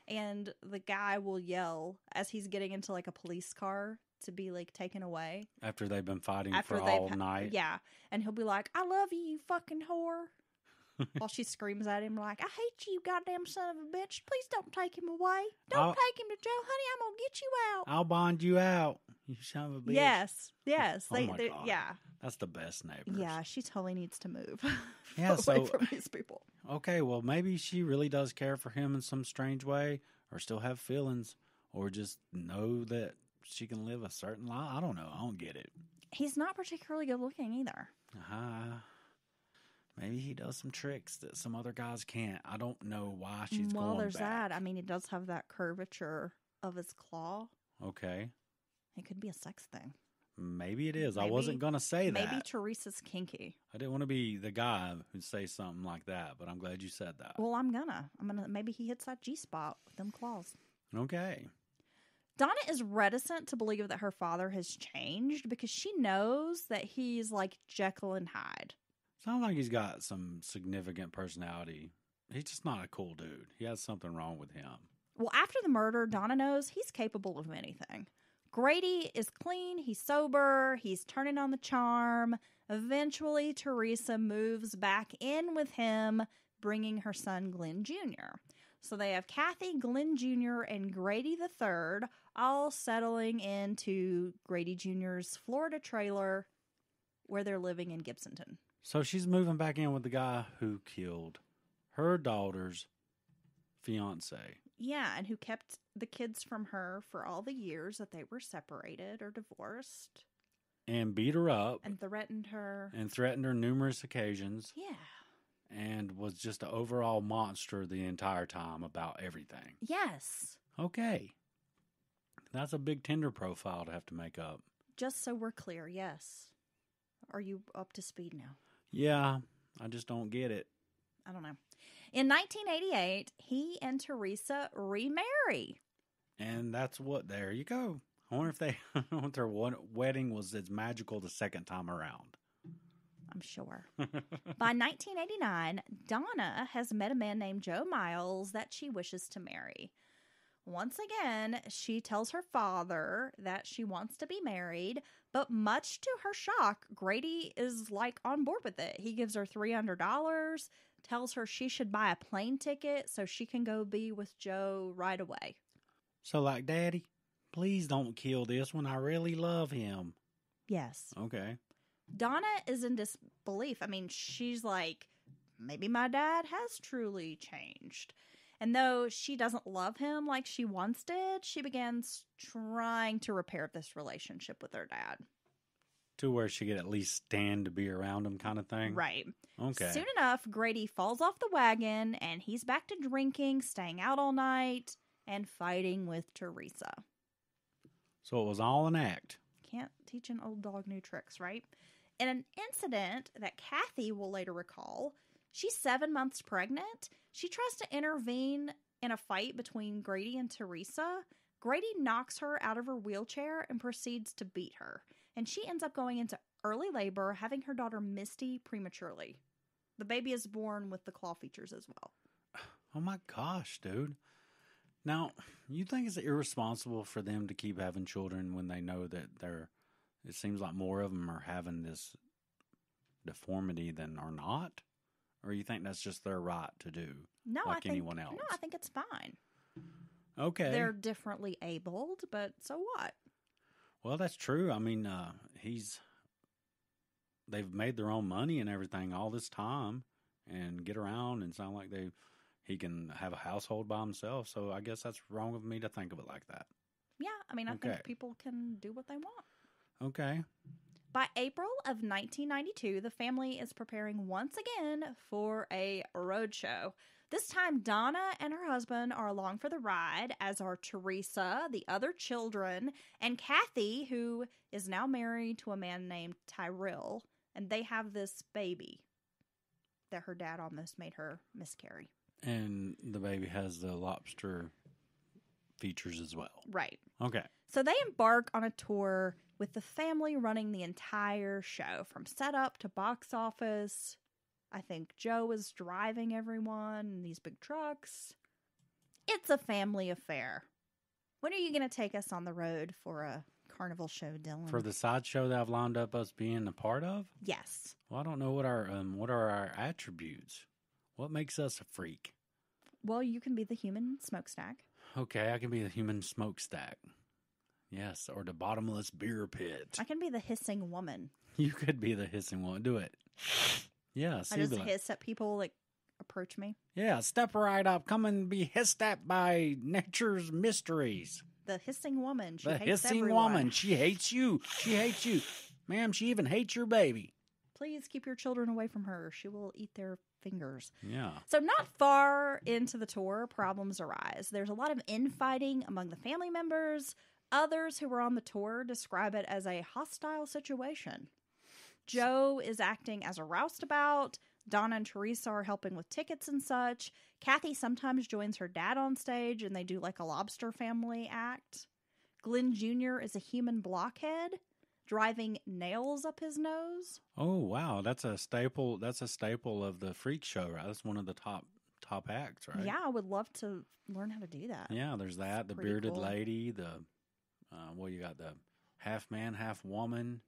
And the guy will yell as he's getting into like a police car to be like taken away. After they've been fighting for all night. Yeah. And he'll be like, I love you, you fucking whore. While she screams at him like, I hate you, goddamn son of a bitch. Please don't take him away. Don't take him to jail, honey. I'm going to get you out. I'll bond you out, you son of a bitch. Yes. Oh my God. Yeah. That's the best neighbors. Yeah, she totally needs to move Yeah, away from these people. Okay, well, maybe she really does care for him in some strange way, or still have feelings, or just know that she can live a certain life. I don't know. I don't get it. He's not particularly good looking either. Maybe he does some tricks that some other guys can't. I don't know why she's going back. Well, there's that. I mean, he does have that curvature of his claw. Okay. It could be a sex thing. Maybe it is. I wasn't going to say that. Maybe Teresa's kinky. I didn't want to be the guy who'd say something like that, but I'm glad you said that. Well, I'm gonna. Maybe he hits that G-spot with them claws. Okay. Donna is reticent to believe that her father has changed because she knows that he's like Jekyll and Hyde. Sounds like he's got some significant personality. He's just not a cool dude. He has something wrong with him. Well, after the murder, Donna knows he's capable of anything. Grady is clean, he's sober, he's turning on the charm. Eventually, Teresa moves back in with him, bringing her son Glenn Jr. So they have Kathy, Glenn Jr., and Grady III all settling into Grady Jr.'s Florida trailer where they're living in Gibsonton. So she's moving back in with the guy who killed her daughter's fiance. Yeah, and who kept the kids from her for all the years that they were separated or divorced. And beat her up. And threatened her. And threatened her numerous occasions. Yeah. And was just an overall monster the entire time about everything. Yes. Okay. That's a big Tinder profile to have to make up. Just so we're clear, yes. Are you up to speed now? Yeah, I just don't get it. I don't know. In 1988, he and Teresa remarry. And that's what, there you go. I wonder if their wedding was as magical the second time around. I'm sure. By 1989, Donna has met a man named Joe Miles that she wishes to marry. Once again, she tells her father that she wants to be married, but much to her shock, Grady is like on board with it. He gives her $300, tells her she should buy a plane ticket so she can go be with Joe right away. So like, Daddy, please don't kill this one. I really love him. Yes. Okay. Donna is in disbelief. I mean, she's like, maybe my dad has truly changed. And though she doesn't love him like she once did, she begins trying to repair this relationship with her dad. To where she could at least stand to be around him kind of thing? Right. Okay. Soon enough, Grady falls off the wagon and he's back to drinking, staying out all night, and fighting with Teresa. So it was all an act. Can't teach an old dog new tricks, right? In an incident that Kathy will later recall, she's 7 months pregnant. She tries to intervene in a fight between Grady and Teresa. Grady knocks her out of her wheelchair and proceeds to beat her. And she ends up going into early labor, having her daughter Misty prematurely. The baby is born with the claw features as well. Oh my gosh, dude. Now, you think it's irresponsible for them to keep having children when they know that it seems like more of them are having this deformity than are not? Or you think that's just their right to do, anyone else? No, I think it's fine. Okay. They're differently abled, but so what? Well, that's true. I mean, they've made their own money and everything all this time and get around and sound like he can have a household by himself. So I guess that's wrong of me to think of it like that. Yeah, I mean, I think people can do what they want. Okay. By April of 1992, the family is preparing once again for a road show. This time, Donna and her husband are along for the ride, as are Teresa, the other children, and Kathy, who is now married to a man named Tyrell, and they have this baby that her dad almost made her miscarry. And the baby has the lobster features as well. Right. Okay. So they embark on a tour with the family running the entire show, from setup to box office. I think Joe is driving everyone in these big trucks. It's a family affair. When are you going to take us on the road for a carnival show, Dylan? For the sideshow that I've lined up us being a part of? Yes. Well, I don't know what are our attributes. What makes us a freak? Well, you can be the human smokestack. Okay, I can be the human smokestack. Yes, or the bottomless beer pit. I can be the hissing woman. You could be the hissing one. Do it. Yeah, I just hiss at people that approach me. Yeah, step right up. Come and be hissed at by nature's mysteries. The hissing woman. She the hates hissing everyone. woman. She hates you. She hates you. Ma'am, she even hates your baby. Please keep your children away from her. She will eat their fingers. Yeah. So not far into the tour, problems arise. There's a lot of infighting among the family members. Others who were on the tour describe it as a hostile situation. Joe is acting as a roustabout. Donna and Teresa are helping with tickets and such. Kathy sometimes joins her dad on stage and they do like a lobster family act. Glenn Jr. is a human blockhead, driving nails up his nose. Oh, wow. That's a staple. That's a staple of the freak show, right? That's one of the top acts, right? Yeah, I would love to learn how to do that. Yeah, there's that. The pretty bearded cool. lady, the you got the half man, half woman,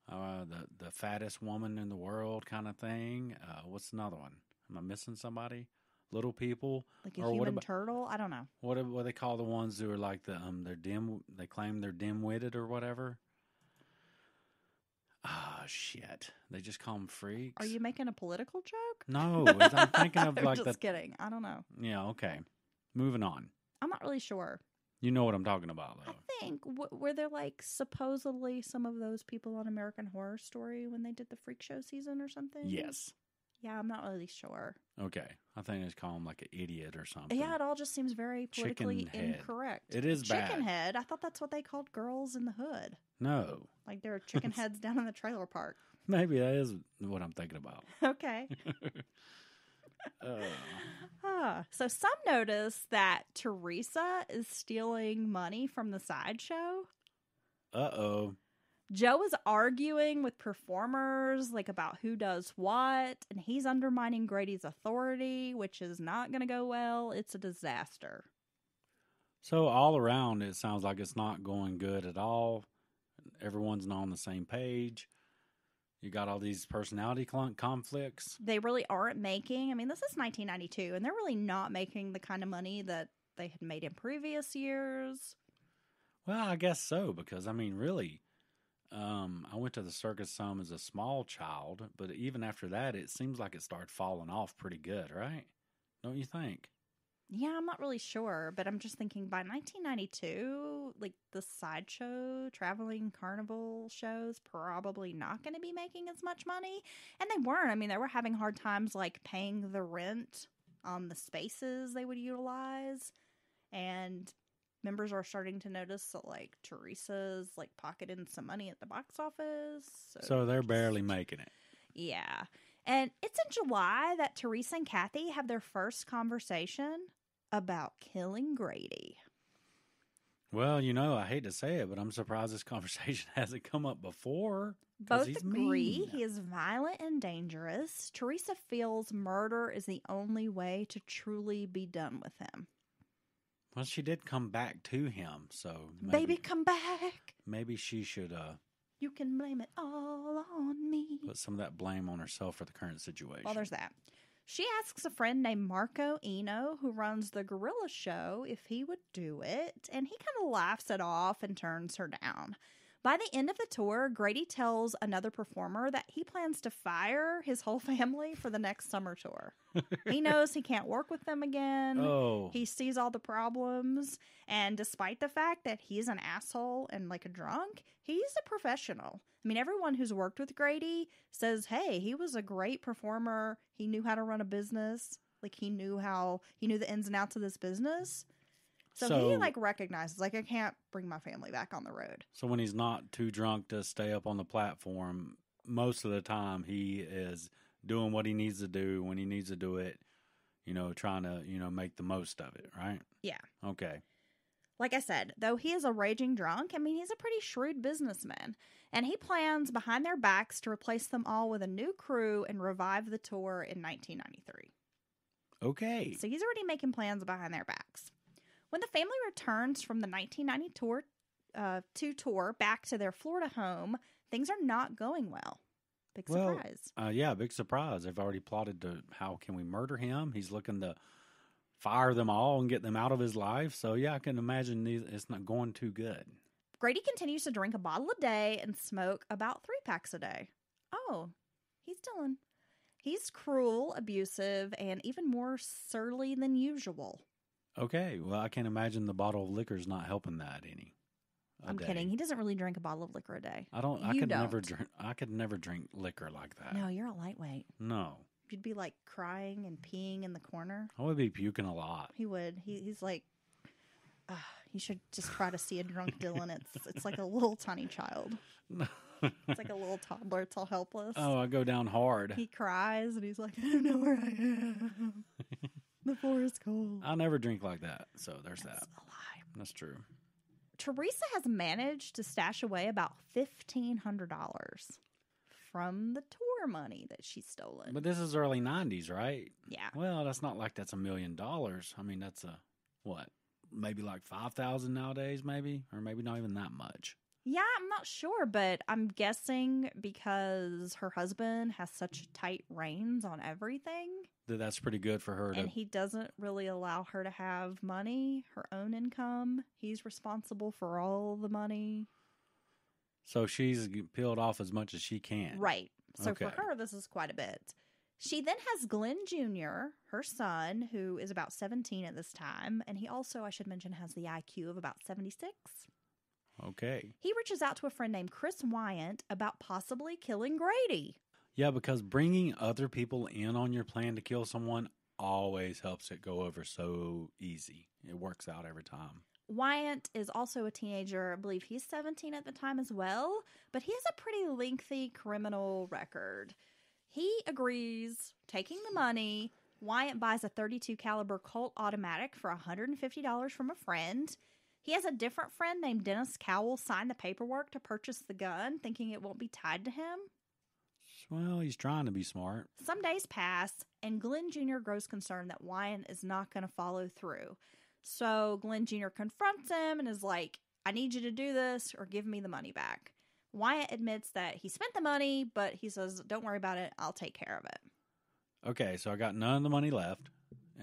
the fattest woman in the world kind of thing. What's another one? Am I missing somebody? Little people, Like a or human turtle? I don't know. what do they call the ones who are like they're dim? They claim they're dim-witted or whatever. Ah, shit! They just call them freaks. Are you making a political joke? No, I'm thinking of I'm like just kidding. I don't know. Yeah, okay. Moving on. I'm not really sure. You know what I'm talking about, though. I think, were there like supposedly some of those people on American Horror Story when they did the freak show season or something? Yes. Yeah, I'm not really sure. Okay. I think it's called him like an idiot or something. Yeah, it all just seems very politically Chicken head. incorrect. It is bad. Chicken head? I thought that's what they called girls in the hood. No. Like there are chicken heads down in the trailer park. Maybe that is what I'm thinking about. Okay. So some notice that Teresa is stealing money from the sideshow. Uh-oh. Joe is arguing with performers like about who does what, and he's undermining Grady's authority, which is not going to go well. It's a disaster. So all around, it sounds like it's not going good at all. Everyone's not on the same page. You got all these personality conflicts. They really aren't making, I mean, this is 1992, and they're really not making the kind of money that they had made in previous years. Well, I guess so, because, I mean, really, I went to the circus some as a small child, but even after that, it seems like it started falling off pretty good, right? Don't you think? Yeah, I'm not really sure, but I'm just thinking by 1992, like the sideshow traveling carnival shows probably not going to be making as much money. And they weren't. I mean, they were having hard times like paying the rent on the spaces they would utilize. And members are starting to notice that like Teresa's like pocketing some money at the box office. So they're barely making it. Yeah. And it's in July that Teresa and Kathy have their first conversation about killing Grady. Well, you know, I hate to say it, but I'm surprised this conversation hasn't come up before. Both he's agree mean. he is violent and dangerous. Teresa feels murder is the only way to truly be done with him. Well, she did come back to him, so Baby, come back. Maybe she should You can blame it all on me. put some of that blame on herself for the current situation. Well, there's that. She asks a friend named Marco Eno, who runs the gorilla show, if he would do it, and he kind of laughs it off and turns her down. By the end of the tour, Grady tells another performer that he plans to fire his whole family for the next summer tour. He knows he can't work with them again. Oh. He sees all the problems, and despite the fact that he's an asshole and like a drunk, he's a professional. I mean, everyone who's worked with Grady says, hey, he was a great performer. He knew how to run a business. Like, he knew the ins and outs of this business. So he, like, recognizes, like, I can't bring my family back on the road. So when he's not too drunk to stay up on the platform, most of the time he is doing what he needs to do when he needs to do it, you know, trying to, you know, make the most of it, right? Yeah. Okay. Like I said, though he is a raging drunk, I mean, he's a pretty shrewd businessman. And he plans behind their backs to replace them all with a new crew and revive the tour in 1993. Okay. So he's already making plans behind their backs. When the family returns from the 1990 tour back to their Florida home, things are not going well. Big surprise. Yeah, big surprise. They've already plotted to how can we murder him. He's looking to fire them all and get them out of his life. So, yeah, I can imagine it's not going too good. Grady continues to drink a bottle a day and smoke about 3 packs a day. Oh, he's Dylan. He's cruel, abusive, and even more surly than usual. Okay, well, I can't imagine the bottle of liquor's not helping that any. I'm kidding. He doesn't really drink a bottle of liquor a day. I could never drink liquor like that. No, you're a lightweight. No. You'd be like crying and peeing in the corner. I would be puking a lot. He would. He's like, you should just try to see a drunk Dylan. It's like a little tiny child. It's like a little toddler. It's all helpless. Oh, I go down hard. He cries and he's like, I don't know where I am. The floor is cold. I'll never drink like that. So there's That's that. a lie. That's true. Teresa has managed to stash away about $1,500 from the tour money that she's stolen. But this is early 90s, right? Yeah. Well, that's not like that's $1 million. I mean, that's what? Maybe like 5,000 nowadays, maybe? Or maybe not even that much. Yeah, I'm not sure, but I'm guessing because her husband has such tight reins on everything. That's pretty good for her. And he doesn't really allow her to have money, her own income. He's responsible for all the money. So she's peeled off as much as she can. Right. So Okay. for her, this is quite a bit. She then has Glenn Jr., her son, who is about 17 at this time. And he also, I should mention, has the IQ of about 76. Okay. He reaches out to a friend named Chris Wyant about possibly killing Grady. Yeah, because bringing other people in on your plan to kill someone always helps it go over so easy. It works out every time. Wyant is also a teenager. I believe he's 17 at the time as well, but he has a pretty lengthy criminal record. He agrees, taking the money. Wyant buys a .32 caliber Colt automatic for $150 from a friend. He has a different friend named Dennis Cowell sign the paperwork to purchase the gun, thinking it won't be tied to him. Well, he's trying to be smart. Some days pass, and Glenn Jr. grows concerned that Wyant is not going to follow through. So Glenn Jr. confronts him and is like, I need you to do this or give me the money back. Wyant admits that he spent the money, but he says, don't worry about it. I'll take care of it. Okay, so I got none of the money left,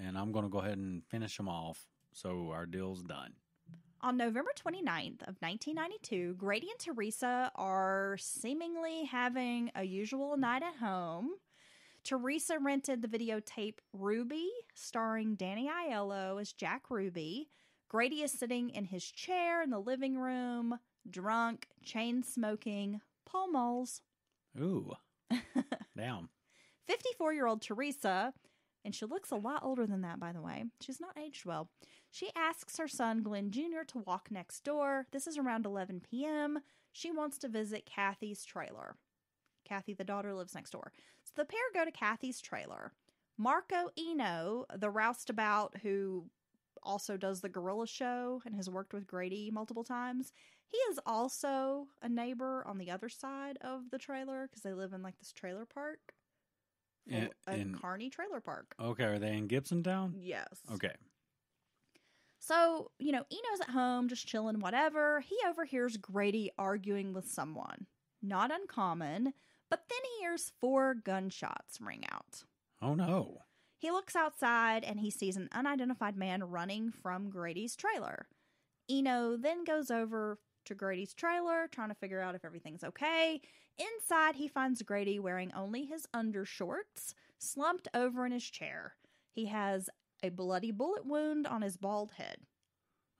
and I'm going to go ahead and finish them off, so our deal's done. On November 29th of 1992, Grady and Teresa are seemingly having a usual night at home. Teresa rented the videotape Ruby, starring Danny Aiello as Jack Ruby. Grady is sitting in his chair in the living room, drunk, chain smoking, Pall Malls. Ooh. Damn. 54-year-old Teresa, and she looks a lot older than that, by the way. She's not aged well. She asks her son, Glenn Jr., to walk next door. This is around 11 p.m. She wants to visit Kathy's trailer. Kathy, the daughter, lives next door. So the pair go to Kathy's trailer. Marco Eno, the roustabout who also does the gorilla show and has worked with Grady multiple times, he is also a neighbor on the other side of the trailer because they live in like this trailer park. Kearney trailer park. Okay, are they in Gibson Town? Yes. Okay. So, Eno's at home, just chilling, whatever. He overhears Grady arguing with someone. Not uncommon, but then he hears 4 gunshots ring out. Oh, no. He looks outside and he sees an unidentified man running from Grady's trailer. Eno then goes over to Grady's trailer, trying to figure out if everything's okay. Inside, he finds Grady wearing only his undershorts, slumped over in his chair. He has a bloody bullet wound on his bald head.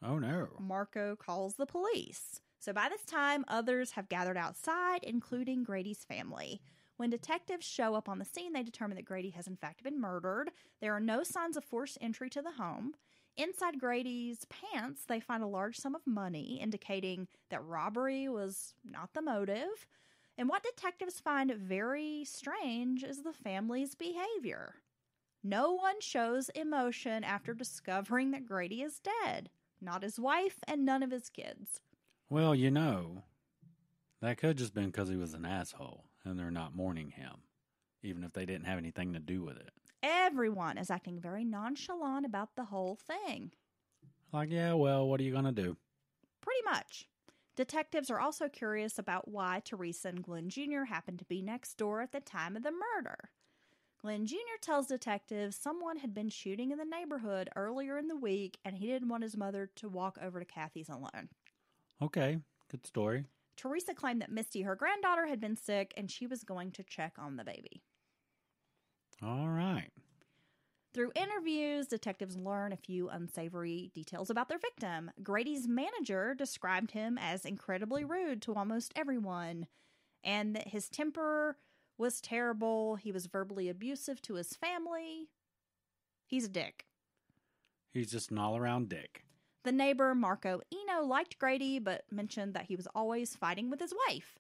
Oh, no. Marco calls the police. So by this time, others have gathered outside, including Grady's family. When detectives show up on the scene, they determine that Grady has in fact been murdered. There are no signs of forced entry to the home. Inside Grady's pants, they find a large sum of money, indicating that robbery was not the motive. And what detectives find very strange is the family's behavior. No one shows emotion after discovering that Grady is dead. Not his wife and none of his kids. Well, that could just been because he was an asshole and they're not mourning him, even if they didn't have anything to do with it. Everyone is acting very nonchalant about the whole thing. Like, yeah, well, what are you going to do? Pretty much. Detectives are also curious about why Teresa and Glenn Jr. happened to be next door at the time of the murder. Glenn Jr. tells detectives someone had been shooting in the neighborhood earlier in the week and he didn't want his mother to walk over to Kathy's alone. Okay, good story. Teresa claimed that Misty, her granddaughter, had been sick and she was going to check on the baby. All right. Through interviews, detectives learn a few unsavory details about their victim. Grady's manager described him as incredibly rude to almost everyone, and that his temper was terrible. He was verbally abusive to his family. He's a dick. He's just an all-around dick. The neighbor, Marco Eno, liked Grady, but mentioned that he was always fighting with his wife.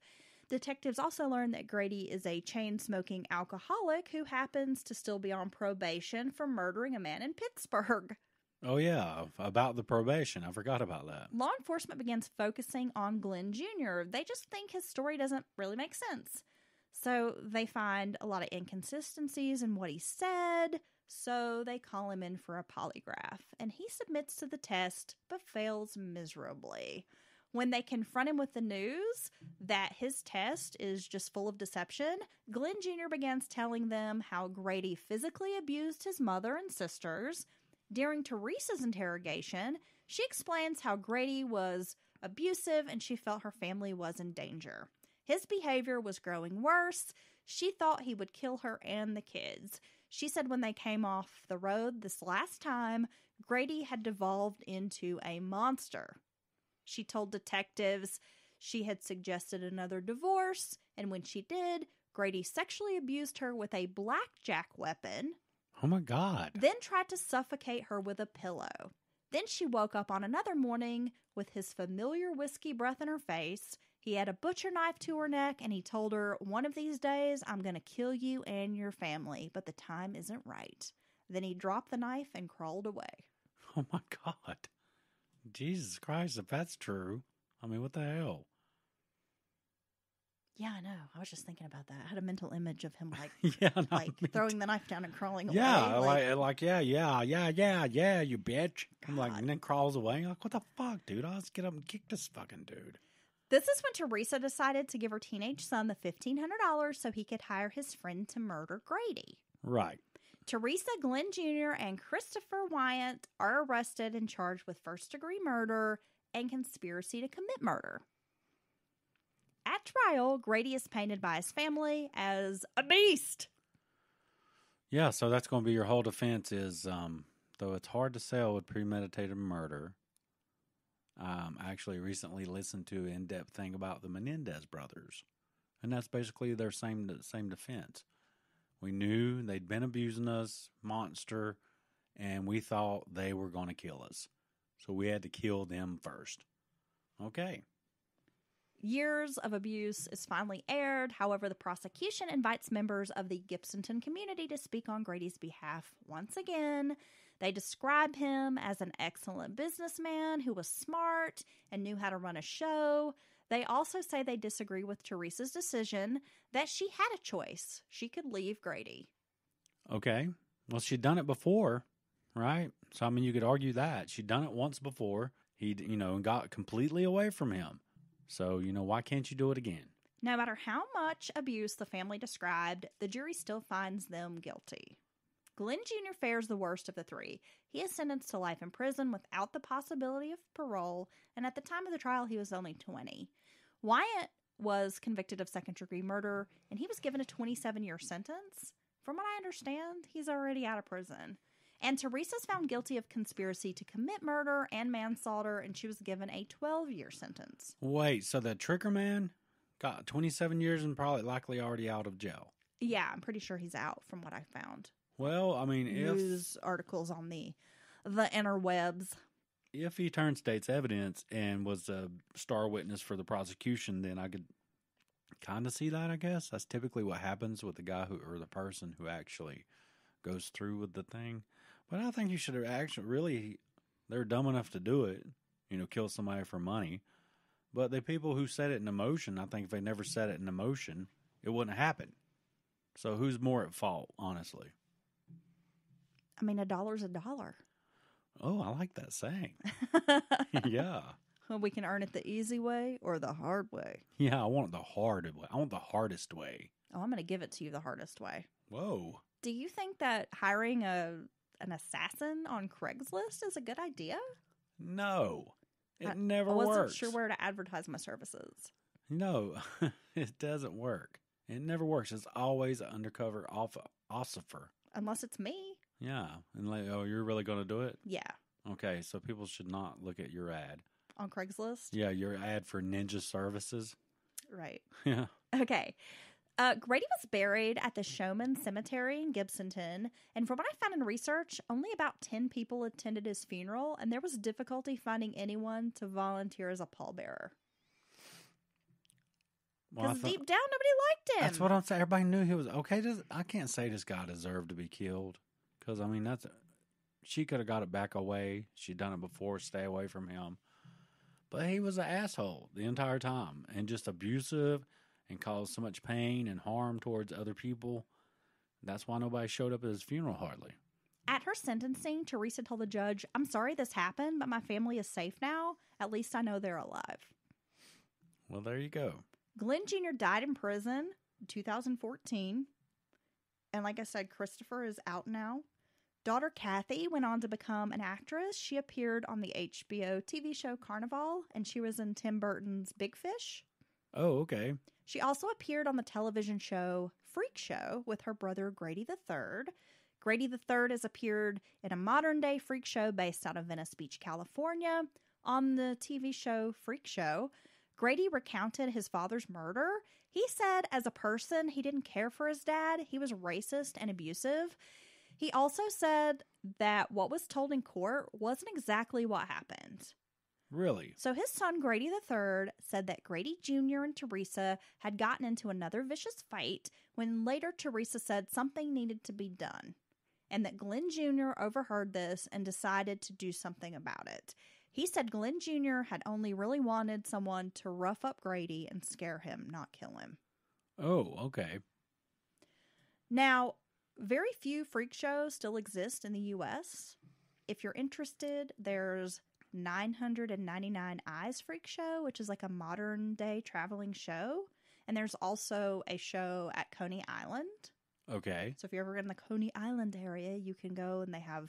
Detectives also learned that Grady is a chain-smoking alcoholic who happens to still be on probation for murdering a man in Pittsburgh. Oh, yeah, about the probation. I forgot about that. Law enforcement begins focusing on Glenn Jr. They just think his story doesn't really make sense. So they find a lot of inconsistencies in what he said, so they call him in for a polygraph. And he submits to the test, but fails miserably. When they confront him with the news that his test is just full of deception, Glenn Jr. begins telling them how Grady physically abused his mother and sisters. During Teresa's interrogation, she explains how Grady was abusive and she felt her family was in danger. His behavior was growing worse. She thought he would kill her and the kids. She said when they came off the road this last time, Grady had devolved into a monster. She told detectives she had suggested another divorce, and when she did, Grady sexually abused her with a blackjack weapon. Oh my God. Then tried to suffocate her with a pillow. Then she woke up on another morning with his familiar whiskey breath in her face. He had a butcher knife to her neck, and he told her, "One of these days, I'm going to kill you and your family, but the time isn't right." Then he dropped the knife and crawled away. Oh my God. Jesus Christ, if that's true. I mean, what the hell? Yeah, I know. I was just thinking about that. I had a mental image of him Yeah, no, like throwing the knife down and crawling away. Yeah, yeah, you bitch. I'm like, and then crawls away. Like, what the fuck, dude? I'll just get up and kick this fucking dude. This is when Teresa decided to give her teenage son the $1,500 so he could hire his friend to murder Grady. Right. Teresa, Glenn Jr., and Christopher Wyatt are arrested and charged with first-degree murder and conspiracy to commit murder. At trial, Grady is painted by his family as a beast. Yeah, so that's going to be your whole defense is, though it's hard to sell with premeditated murder, I actually recently listened to an in-depth thing about the Menendez brothers, and that's basically their same defense. We knew they'd been abusing us, monster, and we thought they were going to kill us. So we had to kill them first. Okay. Years of abuse is finally aired. However, the prosecution invites members of the Gibsonton community to speak on Grady's behalf once again. They describe him as an excellent businessman who was smart and knew how to run a show. They also say they disagree with Teresa's decision that she had a choice. She could leave Grady. Okay. Well, she'd done it before, right? So, I mean, you could argue that. She'd done it once before. He, got completely away from him. So, why can't you do it again? No matter how much abuse the family described, the jury still finds them guilty. Glenn Jr. fares the worst of the three. He is sentenced to life in prison without the possibility of parole, and at the time of the trial, he was only 20. Wyatt was convicted of second-degree murder, and he was given a 27-year sentence. From what I understand, he's already out of prison. And Teresa's found guilty of conspiracy to commit murder and manslaughter, and she was given a 12-year sentence. Wait, so the Tricker Man got 27 years and probably likely already out of jail? Yeah, I'm pretty sure he's out from what I found. Well, I mean, news articles on the interwebs. If he turned state's evidence and was a star witness for the prosecution, then I could kind of see that, I guess. That's typically what happens with the guy or the person who actually goes through with the thing. But I think you should have actually they're dumb enough to do it, kill somebody for money. But the people who set it in emotion, I think if they never set it in emotion, it wouldn't happen. So who's more at fault, honestly? I mean, $1's $1. Oh, I like that saying. Yeah. We can earn it the easy way or the hard way. Yeah, I want it the hard way. I want the hardest way. Oh, I'm going to give it to you the hardest way. Whoa. Do you think that hiring an assassin on Craigslist is a good idea? No. It never I wasn't works. sure where to advertise my services. No, it doesn't work. It never works. It's always an undercover officer. Unless it's me. Yeah. And like, oh, you're really going to do it? Yeah. Okay, so people should not look at your ad. On Craigslist? Yeah, your ad for ninja services. Right. Yeah. Okay. Grady was buried at the Showman Cemetery in Gibsonton, and from what I found in research, only about 10 people attended his funeral, and there was difficulty finding anyone to volunteer as a pallbearer. Because deep down, nobody liked him. That's what I'm saying. Everybody knew he was okay. I can't say this guy deserved to be killed. Because, I mean, she could have got it back away. She'd done it before. Stay away from him. But he was an asshole the entire time. And just abusive and caused so much pain and harm towards other people. That's why nobody showed up at his funeral hardly. At her sentencing, Teresa told the judge, "I'm sorry this happened, but my family is safe now. At least I know they're alive." Well, there you go. Glenn Jr. died in prison in 2014. And like I said, Christopher is out now. Daughter Kathy went on to become an actress. She appeared on the HBO TV show Carnival, and she was in Tim Burton's Big Fish. Oh, okay. She also appeared on the television show Freak Show with her brother Grady III. Grady III has appeared in a modern-day freak show based out of Venice Beach, California. On the TV show Freak Show, Grady recounted his father's murder. He said as a person, he didn't care for his dad. He was racist and abusive. He also said that what was told in court wasn't exactly what happened. Really? So his son, Grady III, said that Grady Jr. and Teresa had gotten into another vicious fight when later Teresa said something needed to be done, and that Glenn Jr. overheard this and decided to do something about it. He said Glenn Jr. had only really wanted someone to rough up Grady and scare him, not kill him. Oh, okay. Now, very few freak shows still exist in the U.S. If you're interested, there's 999 Eyes Freak Show, which is like a modern-day traveling show. And there's also a show at Coney Island. Okay. So if you're ever in the Coney Island area, you can go, and they have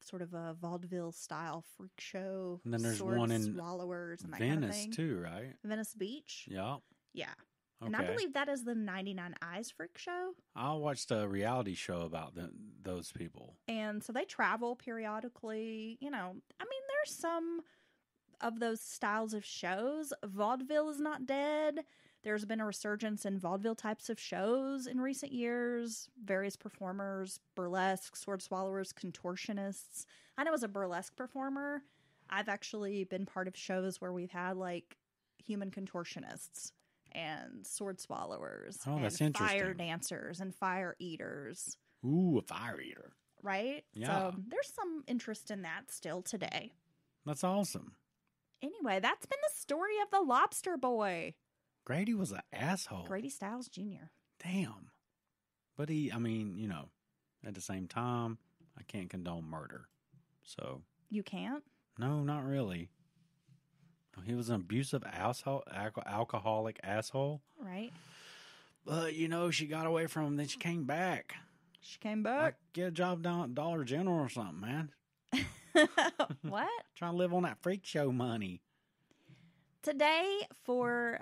sort of a vaudeville-style freak show. And then there's sword one in swallowers and that Venice, kind of thing. too, right? Venice Beach. Yeah. Yeah. Okay. And I believe that is the 99 Eyes Freak Show. I watched a reality show about those people. And so they travel periodically. You know, I mean, there's some of those styles of shows. Vaudeville is not dead. There's been a resurgence in vaudeville types of shows in recent years. Various performers, burlesque, sword swallowers, contortionists. I know as a burlesque performer, I've actually been part of shows where we've had like human contortionists and sword swallowers. Oh, and that's interesting. fire dancers and fire eaters. Ooh, a fire eater. Right? Yeah. So there's some interest in that still today. That's awesome. Anyway, that's been the story of the Lobster Boy. Grady was an asshole. Grady Stiles Jr. Damn. But at the same time, I can't condone murder. So. You can't? No, not really. He was an abusive asshole, alcoholic asshole. Right. But, she got away from him, then she came back. She came back. Like, get a job down at Dollar General or something, man. What? Trying to live on that freak show money. Today, for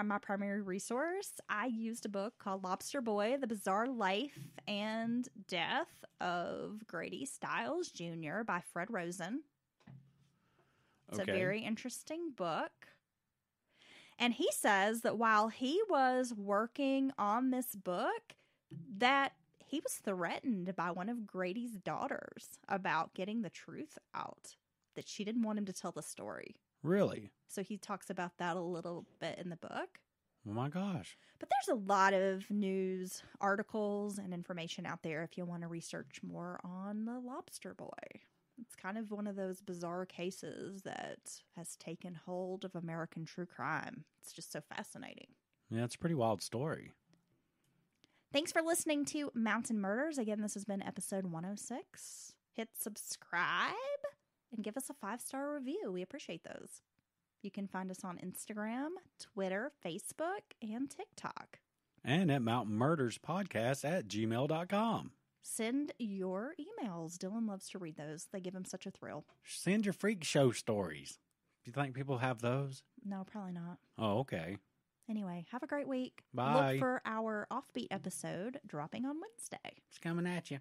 my primary resource, I used a book called Lobster Boy, The Bizarre Life and Death of Grady Stiles Jr. by Fred Rosen. It's a very interesting book. And he says that while he was working on this book, that he was threatened by one of Grady's daughters about getting the truth out, that she didn't want him to tell the story. Really? So he talks about that a little bit in the book. Oh my gosh. But there's a lot of news articles and information out there if you want to research more on the Lobster Boy. It's kind of one of those bizarre cases that has taken hold of American true crime. It's just so fascinating. Yeah, it's a pretty wild story. Thanks for listening to Mountain Murders. Again, this has been episode 106. Hit subscribe and give us a 5-star review. We appreciate those. You can find us on Instagram, Twitter, Facebook, and TikTok. And at mountainmurderspodcast@gmail.com. Send your emails. Dylan loves to read those. They give him such a thrill. Send your freak show stories. Do you think people have those? No, probably not. Oh, okay. Anyway, have a great week. Bye. Look for our offbeat episode dropping on Wednesday. It's coming at you.